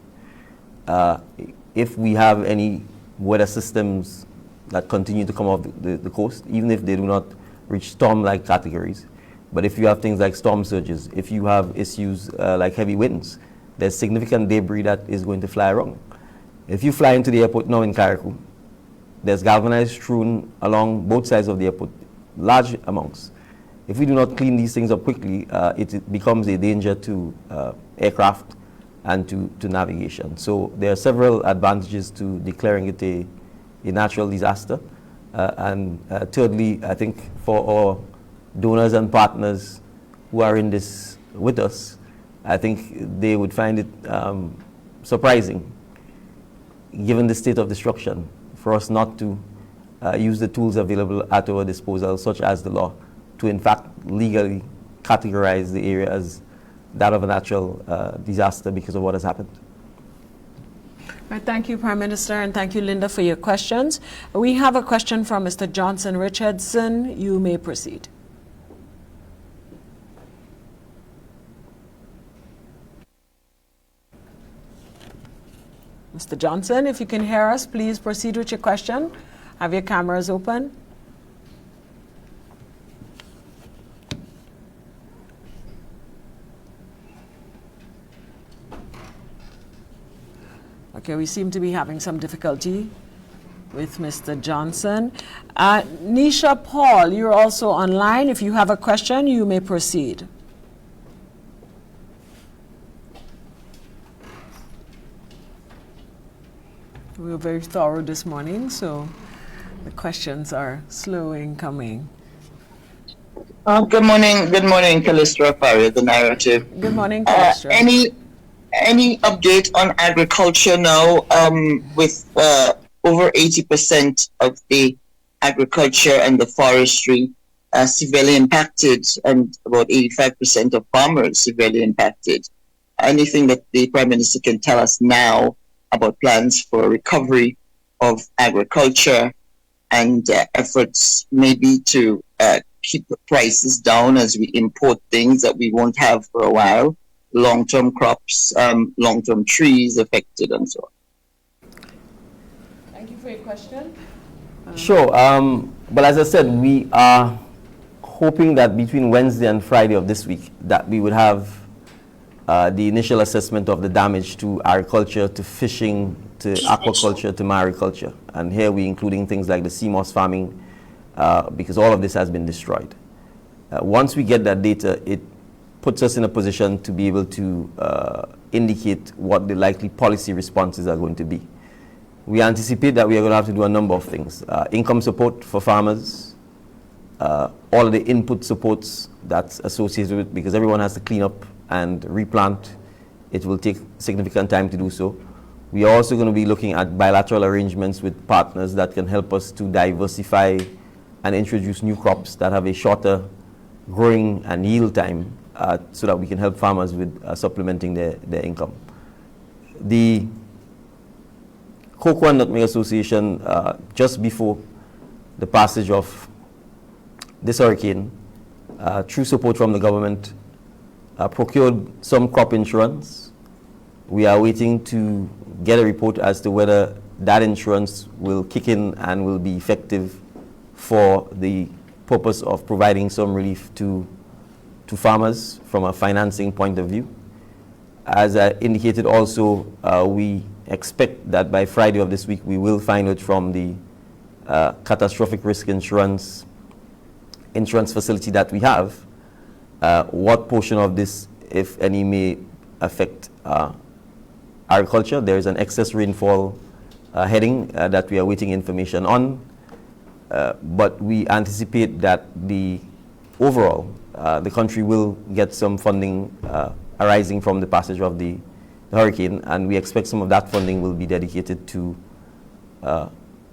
If we have any weather systems that continue to come off the coast, even if they do not reach storm-like categories, but if you have things like storm surges, if you have issues like heavy winds, there's significant debris that is going to fly around. If you fly into the airport now in Carriacou, there's galvanized strewn along both sides of the airport, large amounts. If we do not clean these things up quickly, it becomes a danger to aircraft and to navigation. So there are several advantages to declaring it a natural disaster. And thirdly, I think for our donors and partners who are in this with us, I think they would find it surprising, given the state of destruction, for us not to use the tools available at our disposal, such as the law, to in fact legally categorize the area as that of a natural disaster because of what has happened. Right, thank you, Prime Minister, and thank you, Linda, for your questions. We have a question from Mr. Johnson Richardson. You may proceed. Mr. Johnson, if you can hear us, please proceed with your question. Have your cameras open. Okay, we seem to be having some difficulty with Mr. Johnson. Nisha Paul, you're also online. If you have a question, you may proceed. We were very thorough this morning, so the questions are slow in coming. Good morning, Callistra Faria, the narrative. Good morning, Callistra. Any update on agriculture now? With over 80% of the agriculture and the forestry severely impacted, and about 85% of farmers severely impacted. Anything that the Prime Minister can tell us now about plans for recovery of agriculture and efforts maybe to keep prices down as we import things that we won't have for a while, long-term crops, long-term trees affected and so on. Thank you for your question. Sure. But as I said, we are hoping that between Wednesday and Friday of this week that we would have the initial assessment of the damage to agriculture, to fishing, to aquaculture, to mariculture. And here we're including things like the sea moss farming, because all of this has been destroyed. Once we get that data, it puts us in a position to be able to indicate what the likely policy responses are going to be. We anticipate that we are going to have to do a number of things. Income support for farmers, all of the input supports that's associated with it, because everyone has to clean up and replant. It will take significant time to do so. We are also going to be looking at bilateral arrangements with partners that can help us to diversify and introduce new crops that have a shorter growing and yield time, so that we can help farmers with supplementing their income. The Cocoa and Nutmeg Association, just before the passage of this hurricane, through support from the government, procured some crop insurance. We are waiting to get a report as to whether that insurance will kick in and will be effective for the purpose of providing some relief to farmers from a financing point of view. As I indicated also, we expect that by Friday of this week we will find out from the catastrophic risk insurance facility that we have what portion of this, if any, may affect agriculture. There is an excess rainfall heading that we are waiting information on, but we anticipate that the overall the country will get some funding arising from the passage of the hurricane, and we expect some of that funding will be dedicated to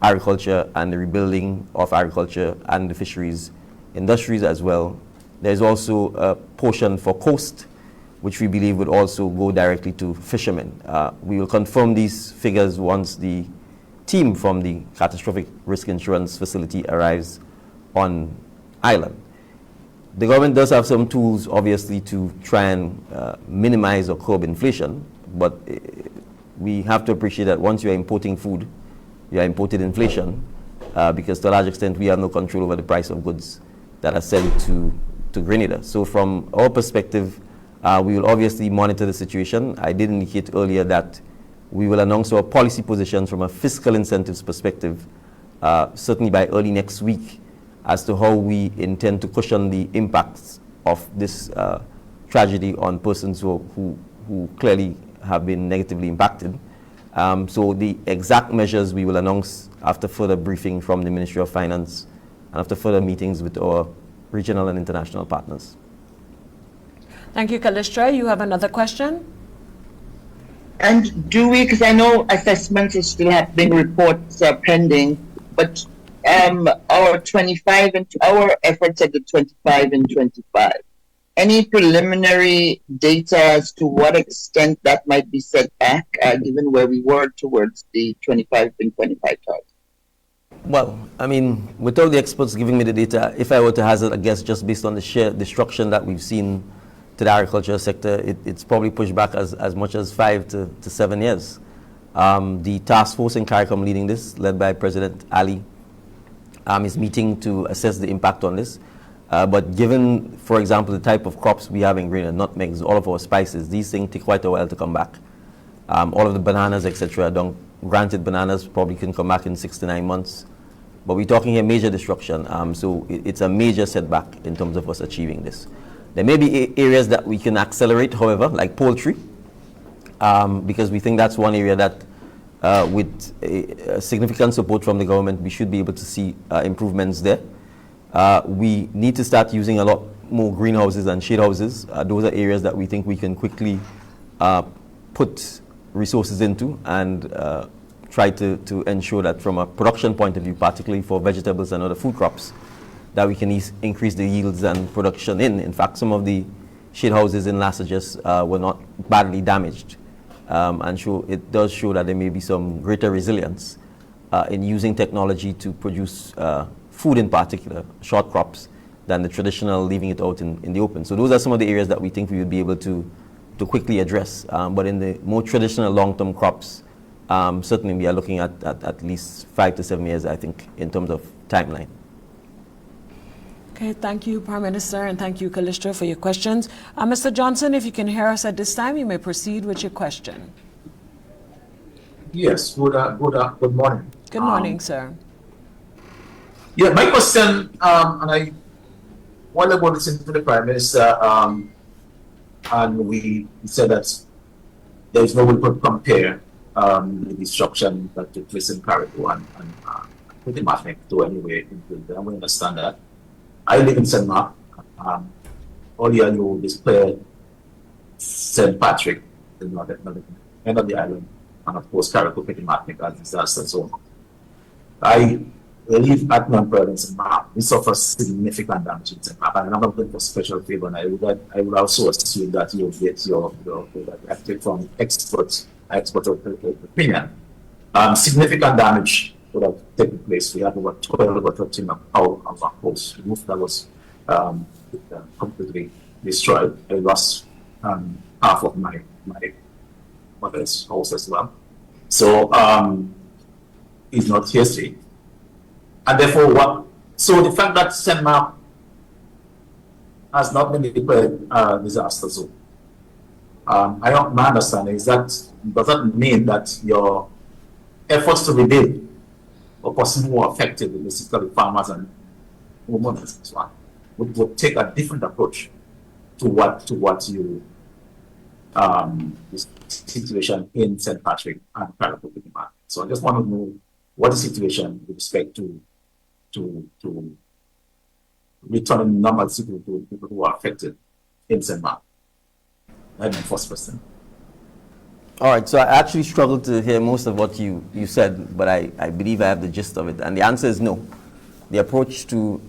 agriculture and the rebuilding of agriculture and the fisheries industries as well. There's also a portion for coast, which we believe would also go directly to fishermen. We will confirm these figures once the team from the Catastrophic Risk Insurance Facility arrives on island. The government does have some tools, obviously, to try and minimize or curb inflation, but we have to appreciate that once you are importing food, you are importing inflation, because to a large extent we have no control over the price of goods that are sent to Grenada. So from our perspective, we will obviously monitor the situation. I did indicate earlier that we will announce our policy positions from a fiscal incentives perspective, certainly by early next week, as to how we intend to cushion the impacts of this tragedy on persons who clearly have been negatively impacted. So the exact measures we will announce after further briefing from the Ministry of Finance and after further meetings with our regional and international partners. Thank you, Callistra. You have another question? And do we, because I know assessments are still happening, reports are pending, but our 25 and our efforts at the 25 and 25, any preliminary data as to what extent that might be set back, given where we were towards the 25 and 25 target? Well, I mean, without the experts giving me the data, if I were to hazard a guess just based on the sheer destruction that we've seen to the agriculture sector, it's probably pushed back as much as 5 to 7 years. The task force in CARICOM leading this, led by President Ali, is meeting to assess the impact on this. But given, for example, the type of crops we have in Grenada, nutmegs, all of our spices, these things take quite a while to come back. All of the bananas, etc. Granted, bananas probably can come back in 6 to 9 months, but we're talking here major destruction. So it's a major setback in terms of us achieving this. There may be areas that we can accelerate, however, like poultry, because we think that's one area that with significant support from the government, we should be able to see improvements there. We need to start using a lot more greenhouses and shade houses. Those are areas that we think we can quickly put resources into and try to ensure that from a production point of view, particularly for vegetables and other food crops, that we can increase the yields and production in. In fact, some of the shade houses in Lasajas were not badly damaged. And it does show that there may be some greater resilience in using technology to produce food in particular, short crops, than the traditional leaving it out in the open. So those are some of the areas that we think we would be able to quickly address. But in the more traditional long-term crops, certainly we are looking at least 5 to 7 years, I think, in terms of timeline. Okay, thank you, Prime Minister, and thank you, Callisto, for your questions. Mr. Johnson, if you can hear us at this time, you may proceed with your question. Yes, good morning. Good morning, sir. Yeah, my question, and I want to listen to the Prime Minister, and we said that there is no way to compare the destruction that took place in Carriacou and pretty much to anyway. I will understand that. I live in St. Mark. Earlier you displayed St. Patrick, the end of the island, and of course Carriacou pretty much as disaster zone. I live at non-province in Mark. We suffer significant damage in St. Mark, and I'm not looking for special favor. And I would also assume that you'll get your from expert opinion. Significant damage would have taken place. We had over 12 or 13 of our house. The roof that was completely destroyed. I lost half of my mother's house as well. So it's not history. And therefore, so the fact that St. Mark has not been declared disaster zone, my understanding is that does that mean that your efforts to rebuild or possibly more affected, basically farmers and homeowners and so on, would take a different approach to what you the situation in St. Patrick and Carriacou. So I just want to know what the situation with respect to returning normalcy to people who are affected in St. Mark. That's my first question. All right, so I actually struggled to hear most of what you said, but I believe I have the gist of it. And the answer is no. The approach to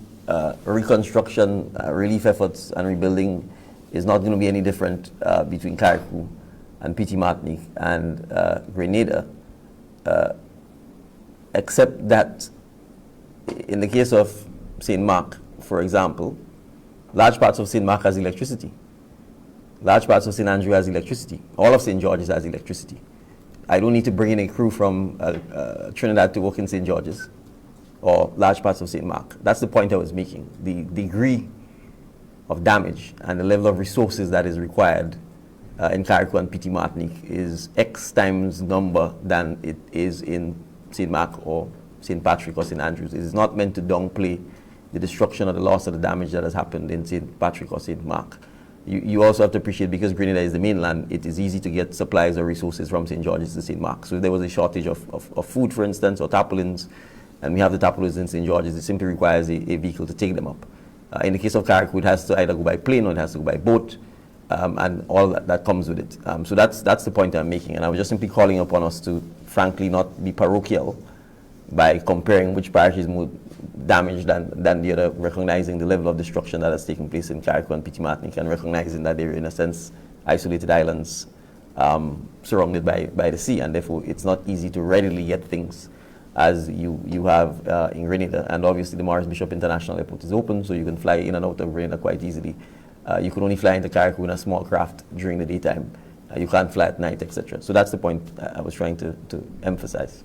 reconstruction, relief efforts, and rebuilding is not going to be any different between Carriacou and Petit Martinique and Grenada, except that in the case of St. Mark, for example, large parts of St. Mark has electricity. Large parts of St. Andrew has electricity. All of St. George's has electricity. I don't need to bring in a crew from Trinidad to work in St. George's or large parts of St. Mark. That's the point I was making. The degree of damage and the level of resources that is required in Carriacou and Petit Martinique is X times number than it is in St. Mark or St. Patrick or St. Andrews. It is not meant to downplay the destruction or the loss or the damage that has happened in St. Patrick or St. Mark. You also have to appreciate, because Grenada is the mainland, it is easy to get supplies or resources from St. George's to St. Mark. So if there was a shortage of food, for instance, or tarpaulins, and we have the tarpaulins in St. George's, it simply requires a vehicle to take them up. In the case of Carriacou, it has to either go by plane or it has to go by boat, and all that comes with it. So that's the point I'm making. And I was just simply calling upon us to, frankly, not be parochial by comparing which parish is more damaged than the other, recognizing the level of destruction that has taken place in Carriacou and Petit Martinique, and recognizing that they're, in a sense, isolated islands surrounded by the sea, and therefore it's not easy to readily get things as you have in Grenada. And obviously the Morris Bishop International Airport is open, so you can fly in and out of Grenada quite easily. You can only fly into Carriacou in a small craft during the daytime. You can't fly at night, etc. So that's the point I was trying to emphasize.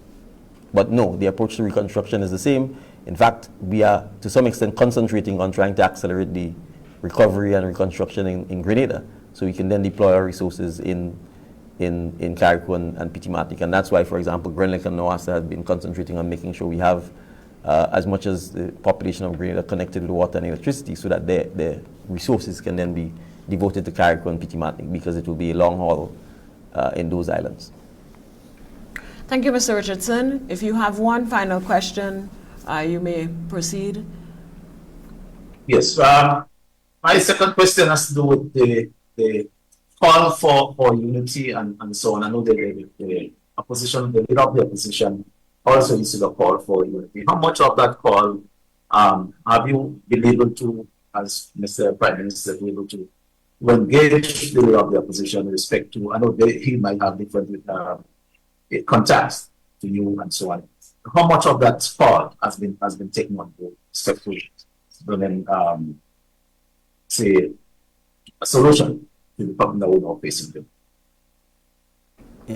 But no, the approach to reconstruction is the same. In fact, we are to some extent concentrating on trying to accelerate the recovery and reconstruction in Grenada, so we can then deploy our resources in in Carriacou and PT Martinique. And that's why, for example, Grenada and NAWASA has been concentrating on making sure we have as much as the population of Grenada connected with water and electricity, so that their resources can then be devoted to Carriacou and PT Martinique, because it will be a long haul in those islands. Thank you, Mr. Richardson. If you have one final question, you may proceed. Yes. My second question has to do with the call for unity and so on. I know the opposition, the leader of the opposition, also issued a call for unity. How much of that call have you been able to, as Mr. Prime Minister, be able to engage the leader of the opposition with respect to? I know he might have different contacts to you and so on. How much of that call has been taken on board, successfully, and then say a solution to the problem that we're now facing them?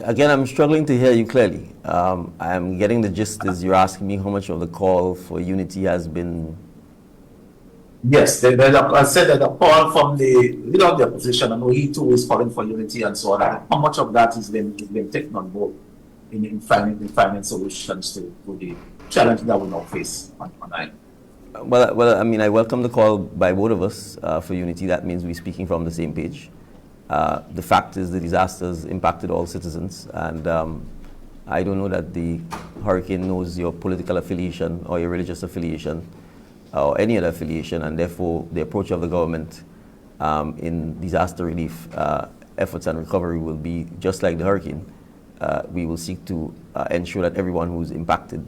Again, I'm struggling to hear you clearly. I'm getting the gist as you're asking me how much of the call for unity has been. Yes, I said that the call from the leader of the opposition, I know he too is calling for unity and so on. How much of that is being taken on board in finding solutions to the challenge that we now face on island? Well, I mean, I welcome the call by both of us for unity. That means we're speaking from the same page. The fact is the disasters impacted all citizens, and I don't know that the hurricane knows your political affiliation or your religious affiliation or any other affiliation, and therefore the approach of the government in disaster relief efforts and recovery will be just like the hurricane. We will seek to ensure that everyone who's impacted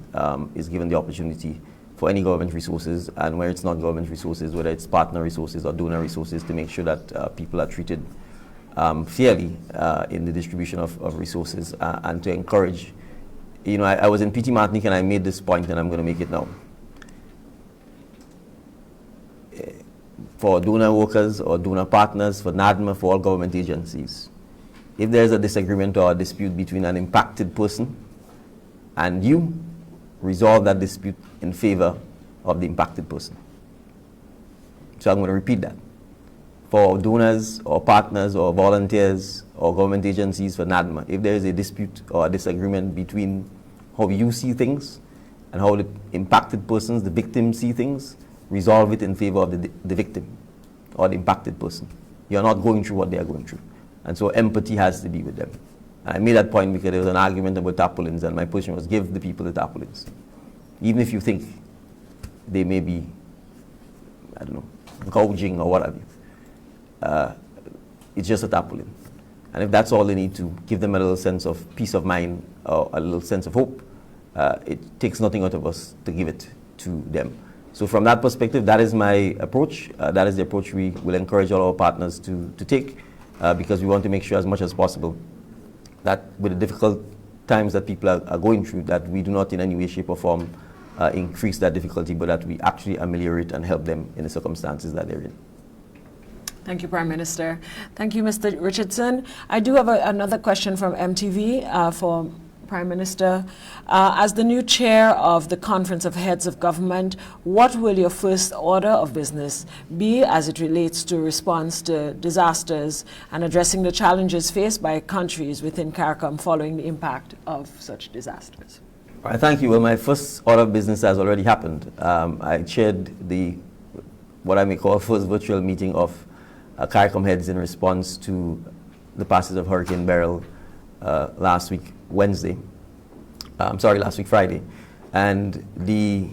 is given the opportunity for any government resources, and where it's not government resources, whether it's partner resources or donor resources, to make sure that people are treated fairly in the distribution of resources, and to encourage. You know, I was in PT Martinique and I made this point, and I'm going to make it now. For donor workers or donor partners, for NaDMA, for all government agencies, if there's a disagreement or a dispute between an impacted person and you, resolve that dispute in favor of the impacted person. So I'm going to repeat that. For donors or partners or volunteers or government agencies, for NaDMA, if there is a dispute or a disagreement between how you see things and how the impacted persons, the victims, see things, resolve it in favor of the victim or the impacted person. You're not going through what they are going through. And so empathy has to be with them. And I made that point because there was an argument about tarpaulins, and my position was give the people the tarpaulins. Even if you think they may be, I don't know, gouging or what have you. It's just a tarpaulin. And if that's all they need to give them a little sense of peace of mind or a little sense of hope, it takes nothing out of us to give it to them. So from that perspective, that is my approach. That is the approach we will encourage all our partners to take, because we want to make sure as much as possible that with the difficult times that people are going through, that we do not in any way, shape or form increase that difficulty, but that we actually ameliorate and help them in the circumstances that they're in. Thank you, Prime Minister. Thank you, Mr. Richardson. I do have another question from MTV for Prime Minister. As the new chair of the Conference of Heads of Government, what will your first order of business be as it relates to response to disasters and addressing the challenges faced by countries within CARICOM following the impact of such disasters? All right, thank you. Well, my first order of business has already happened. I chaired what I may call first virtual meeting of CARICOM heads in response to the passage of Hurricane Beryl last week Friday. And the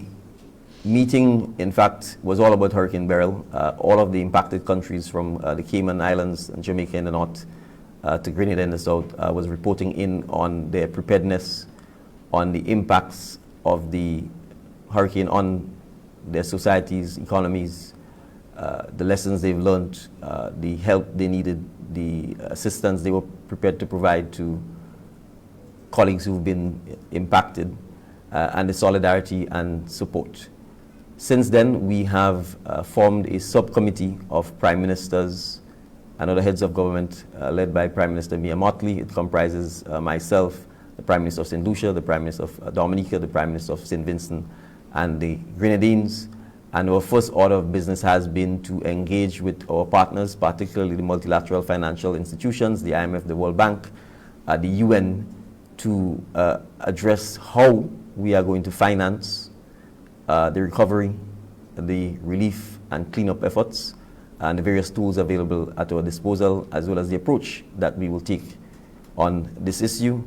meeting, in fact, was all about Hurricane Beryl. All of the impacted countries from the Cayman Islands and Jamaica in the north to Grenada in the south was reporting in on their preparedness, on the impacts of the hurricane on their societies, economies, the lessons they've learned, the help they needed, the assistance they were prepared to provide to colleagues who've been impacted, and the solidarity and support. Since then, we have formed a subcommittee of prime ministers and other heads of government led by Prime Minister Mia Mottley. It comprises myself, the Prime Minister of St. Lucia, the Prime Minister of Dominica, the Prime Minister of St. Vincent, and the Grenadines. And our first order of business has been to engage with our partners, particularly the multilateral financial institutions, the IMF, the World Bank, the UN to address how we are going to finance the recovery, the relief and cleanup efforts, and the various tools available at our disposal, as well as the approach that we will take on this issue.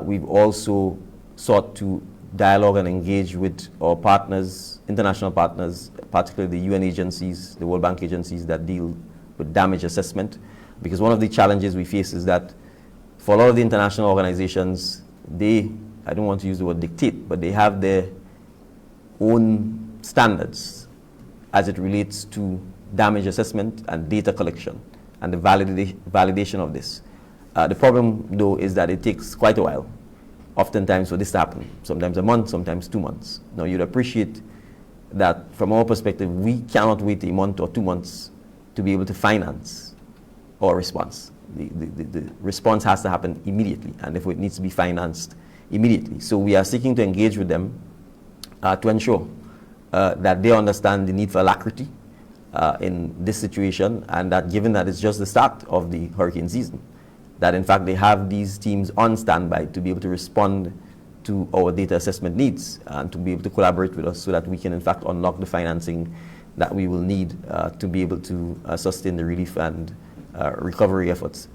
We've also sought to dialogue and engage with our partners, international partners, particularly the UN agencies, the World Bank agencies that deal with damage assessment. Because one of the challenges we face is that for a lot of the international organizations, they, I don't want to use the word dictate, but they have their own standards as it relates to damage assessment and data collection and the validation of this. The problem, though, is that it takes quite a while, oftentimes, for this to happen. Sometimes a month, sometimes 2 months. Now, you'd appreciate that from our perspective, we cannot wait a month or 2 months to be able to finance our response. The response has to happen immediately, and therefore it needs to be financed immediately. So we are seeking to engage with them to ensure that they understand the need for alacrity in this situation, and that given that it's just the start of the hurricane season, that in fact they have these teams on standby to be able to respond to our data assessment needs and to be able to collaborate with us so that we can in fact unlock the financing that we will need to be able to sustain the relief and recovery efforts.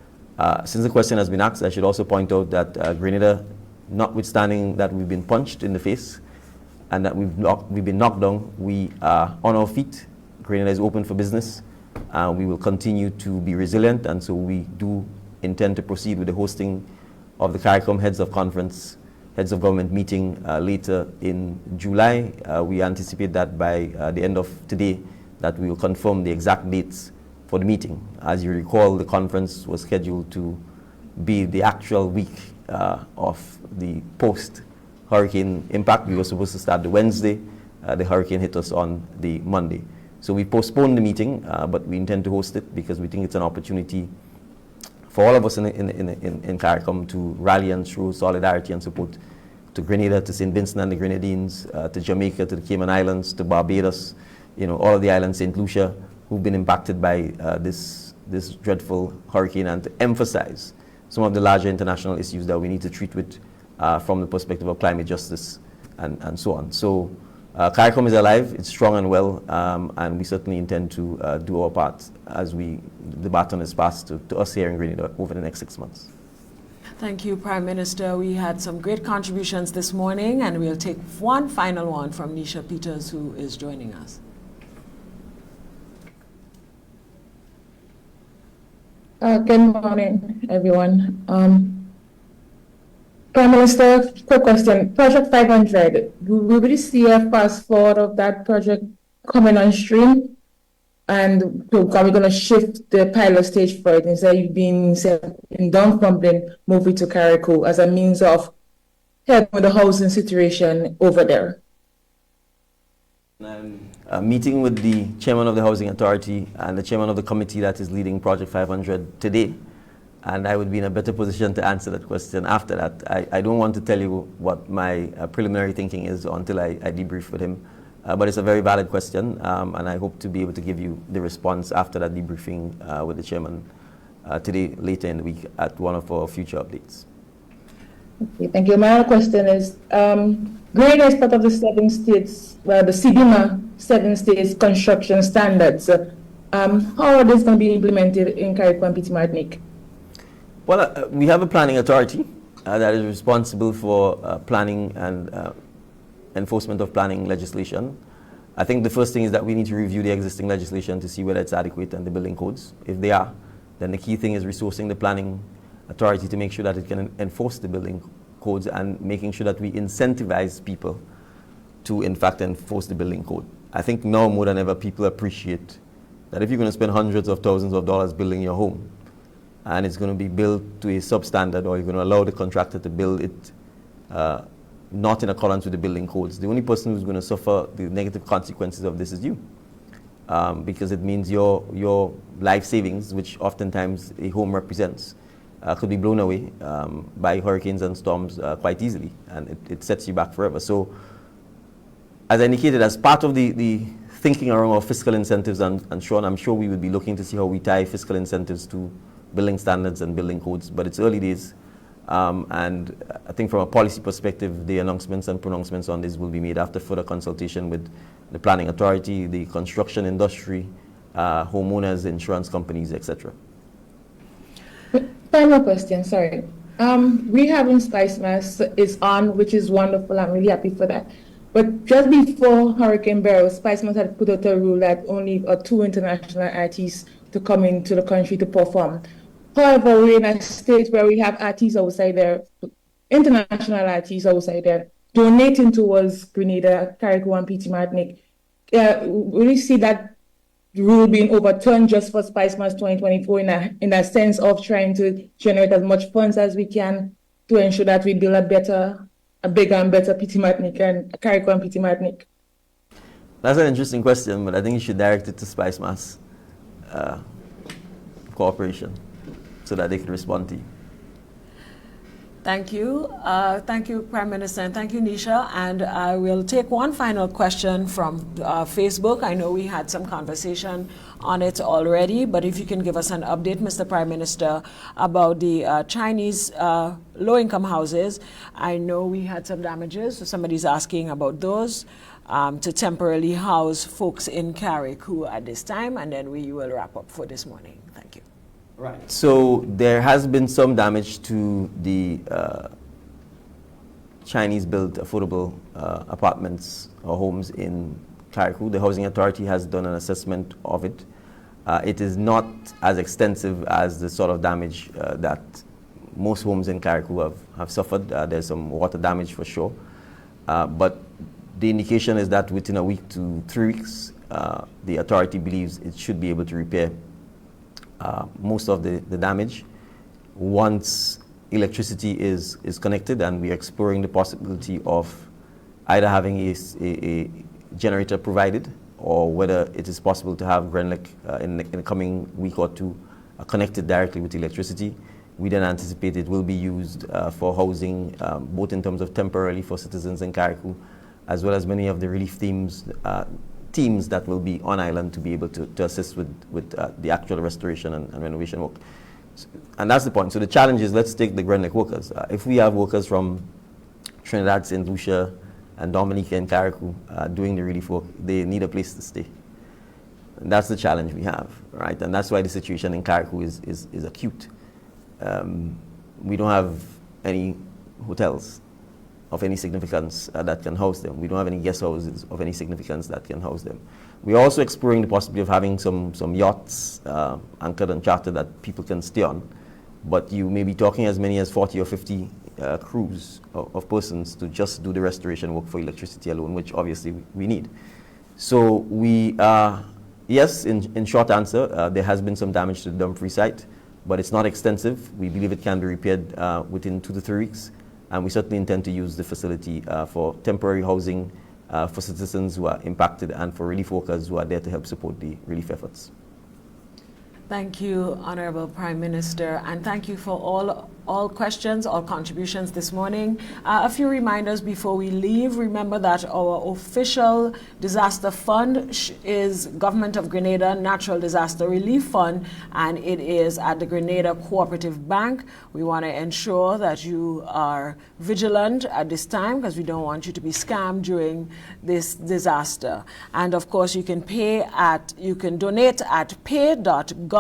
Since the question has been asked, I should also point out that Grenada, notwithstanding that we've been punched in the face and that we've been knocked down, we are on our feet. Grenada is open for business. We will continue to be resilient, and so we do intend to proceed with the hosting of the CARICOM Heads of Government meeting later in July. We anticipate that by the end of today that we will confirm the exact dates for the meeting. As you recall, the conference was scheduled to be the actual week of the post-hurricane impact. We were supposed to start the Wednesday. The hurricane hit us on the Monday. So we postponed the meeting, but we intend to host it because we think it's an opportunity for all of us in CARICOM to rally and show solidarity and support to Grenada, to St. Vincent and the Grenadines, to Jamaica, to the Cayman Islands, to Barbados, all of the islands, St. Lucia, who've been impacted by this dreadful hurricane, and to emphasize some of the larger international issues that we need to treat with from the perspective of climate justice and so on. So CARICOM is alive, it's strong and well, and we certainly intend to do our part as the baton is passed to us here in Grenada over the next 6 months. Thank you, Prime Minister. We had some great contributions this morning, and we'll take one final one from Nisha Peters, who is joining us. Good morning, everyone. Prime Minister, quick question. Project 500, will we see a fast forward of that project coming on stream? And are we going to shift the pilot stage for it instead of being in Dunfermline, move it to Carriacou as a means of helping with the housing situation over there? I'm meeting with the chairman of the Housing Authority and the chairman of the committee that is leading Project 500 today. And I would be in a better position to answer that question after that. I don't want to tell you what my preliminary thinking is until I debrief with him. But it's a very valid question, and I hope to be able to give you the response after that debriefing with the chairman today, later in the week, at one of our future updates. Okay, thank you. My other question is, Grenada is part of the 7 states, the NaDMA 7 states construction standards. How are these going to be implemented in CARICOM and PT Martinique? Well, we have a planning authority that is responsible for planning and enforcement of planning legislation. I think the first thing is that we need to review the existing legislation to see whether it's adequate and the building codes. If they are, then the key thing is resourcing the planning authority to make sure that it can enforce the building codes and making sure that we incentivize people to in fact enforce the building code. I think now more than ever people appreciate that if you're going to spend hundreds of thousands of dollars building your home and it's going to be built to a substandard, or you're going to allow the contractor to build it not in accordance with the building codes, the only person who's going to suffer the negative consequences of this is you. Because it means your life savings, which oftentimes a home represents, could be blown away by hurricanes and storms quite easily, and it sets you back forever. So, as I indicated, as part of the thinking around our fiscal incentives, and Sean, I'm sure we would be looking to see how we tie fiscal incentives to building standards and building codes, but it's early days. And I think from a policy perspective, the announcements and pronouncements on this will be made after further consultation with the planning authority, the construction industry, homeowners, insurance companies, etc. Final question, sorry. Rehabbing Spice Mass is on, which is wonderful. I'm really happy for that. But just before Hurricane Beryl, Spice Mass had put out a rule that only 2 international artists to come into the country to perform. However, we're in a state where we have artists outside there, international artists outside there, donating towards Grenada, Carriacou, and PT Martinique. Will you see that rule being overturned just for Spice Mass 2024 in a sense of trying to generate as much funds as we can to ensure that we build a bigger and better PT Martinique and Carriacou and PT Martinique? That's an interesting question, but I think you should direct it to Spice Mass Corporation so that they can respond to you. Thank you. Thank you, Prime Minister, and thank you, Nisha. And I will take one final question from Facebook. I know we had some conversation on it already, but if you can give us an update, Mr. Prime Minister, about the Chinese low-income houses. I know we had some damages, so somebody's asking about those to temporarily house folks in Carriacou at this time, and then we will wrap up for this morning. Thank you. Right. So there has been some damage to the Chinese-built affordable apartments or homes in Carriacou. The Housing Authority has done an assessment of it. It is not as extensive as the sort of damage that most homes in Carriacou have suffered. There's some water damage for sure. But the indication is that within a week to 3 weeks, the authority believes it should be able to repair most of the damage. Once electricity is connected, and we're exploring the possibility of either having a generator provided, or whether it is possible to have Grenlec in the coming week or two connected directly with electricity. We then anticipate it will be used for housing, both in terms of temporarily for citizens in Carriacou, as well as many of the relief teams that will be on island to be able to assist with the actual restoration and renovation work. And that's the point. So the challenge is, let's take the Grenlec workers. If we have workers from Trinidad, St. Lucia, and Dominica and Carriacou doing the relief work, they need a place to stay. And that's the challenge we have, right? And that's why the situation in Carriacou is acute. We don't have any hotels of any significance that can house them. We don't have any guest houses of any significance that can house them. We're also exploring the possibility of having some yachts anchored and chartered that people can stay on. But you may be talking as many as 40 or 50 crews of persons to just do the restoration work for electricity alone, which obviously we need. So we yes, in short answer, there has been some damage to the Dumfries site, but it's not extensive. We believe it can be repaired within 2 to 3 weeks. And we certainly intend to use the facility for temporary housing for citizens who are impacted and for relief workers who are there to help support the relief efforts. Thank you, Honorable Prime Minister, and thank you for all questions, all contributions this morning. A few reminders before we leave. Remember that our official disaster fund is Government of Grenada Natural Disaster Relief Fund, and it is at the Grenada Cooperative Bank. We want to ensure that you are vigilant at this time, because we don't want you to be scammed during this disaster. And of course, you can donate at pay.gov.gd,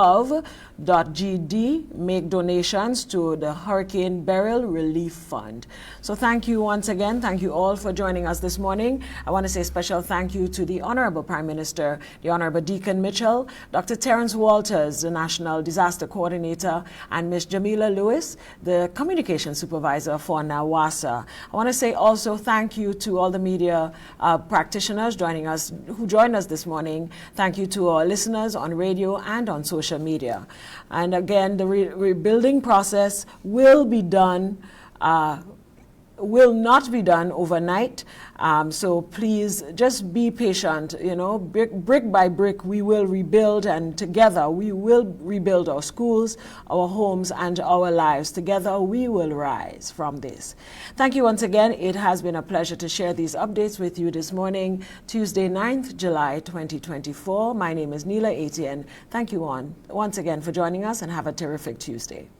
make donations to the Hurricane Beryl Relief Fund. So thank you once again. Thank you all for joining us this morning. I want to say a special thank you to the Honorable Prime Minister, the Honorable Dickon Mitchell, Dr. Terence Walters, the National Disaster Coordinator, and Ms. Jamila Lewis, the Communication Supervisor for NAWASA. I want to say also thank you to all the media practitioners who joined us this morning. Thank you to our listeners on radio and on social media. And again, the rebuilding process will not be done overnight. So please just be patient. You know, brick by brick, we will rebuild, and together we will rebuild our schools, our homes, and our lives. Together we will rise from this. Thank you once again. It has been a pleasure to share these updates with you this morning, Tuesday, 9th July 2024. My name is Neela Etienne. Thank you once again for joining us, and have a terrific Tuesday.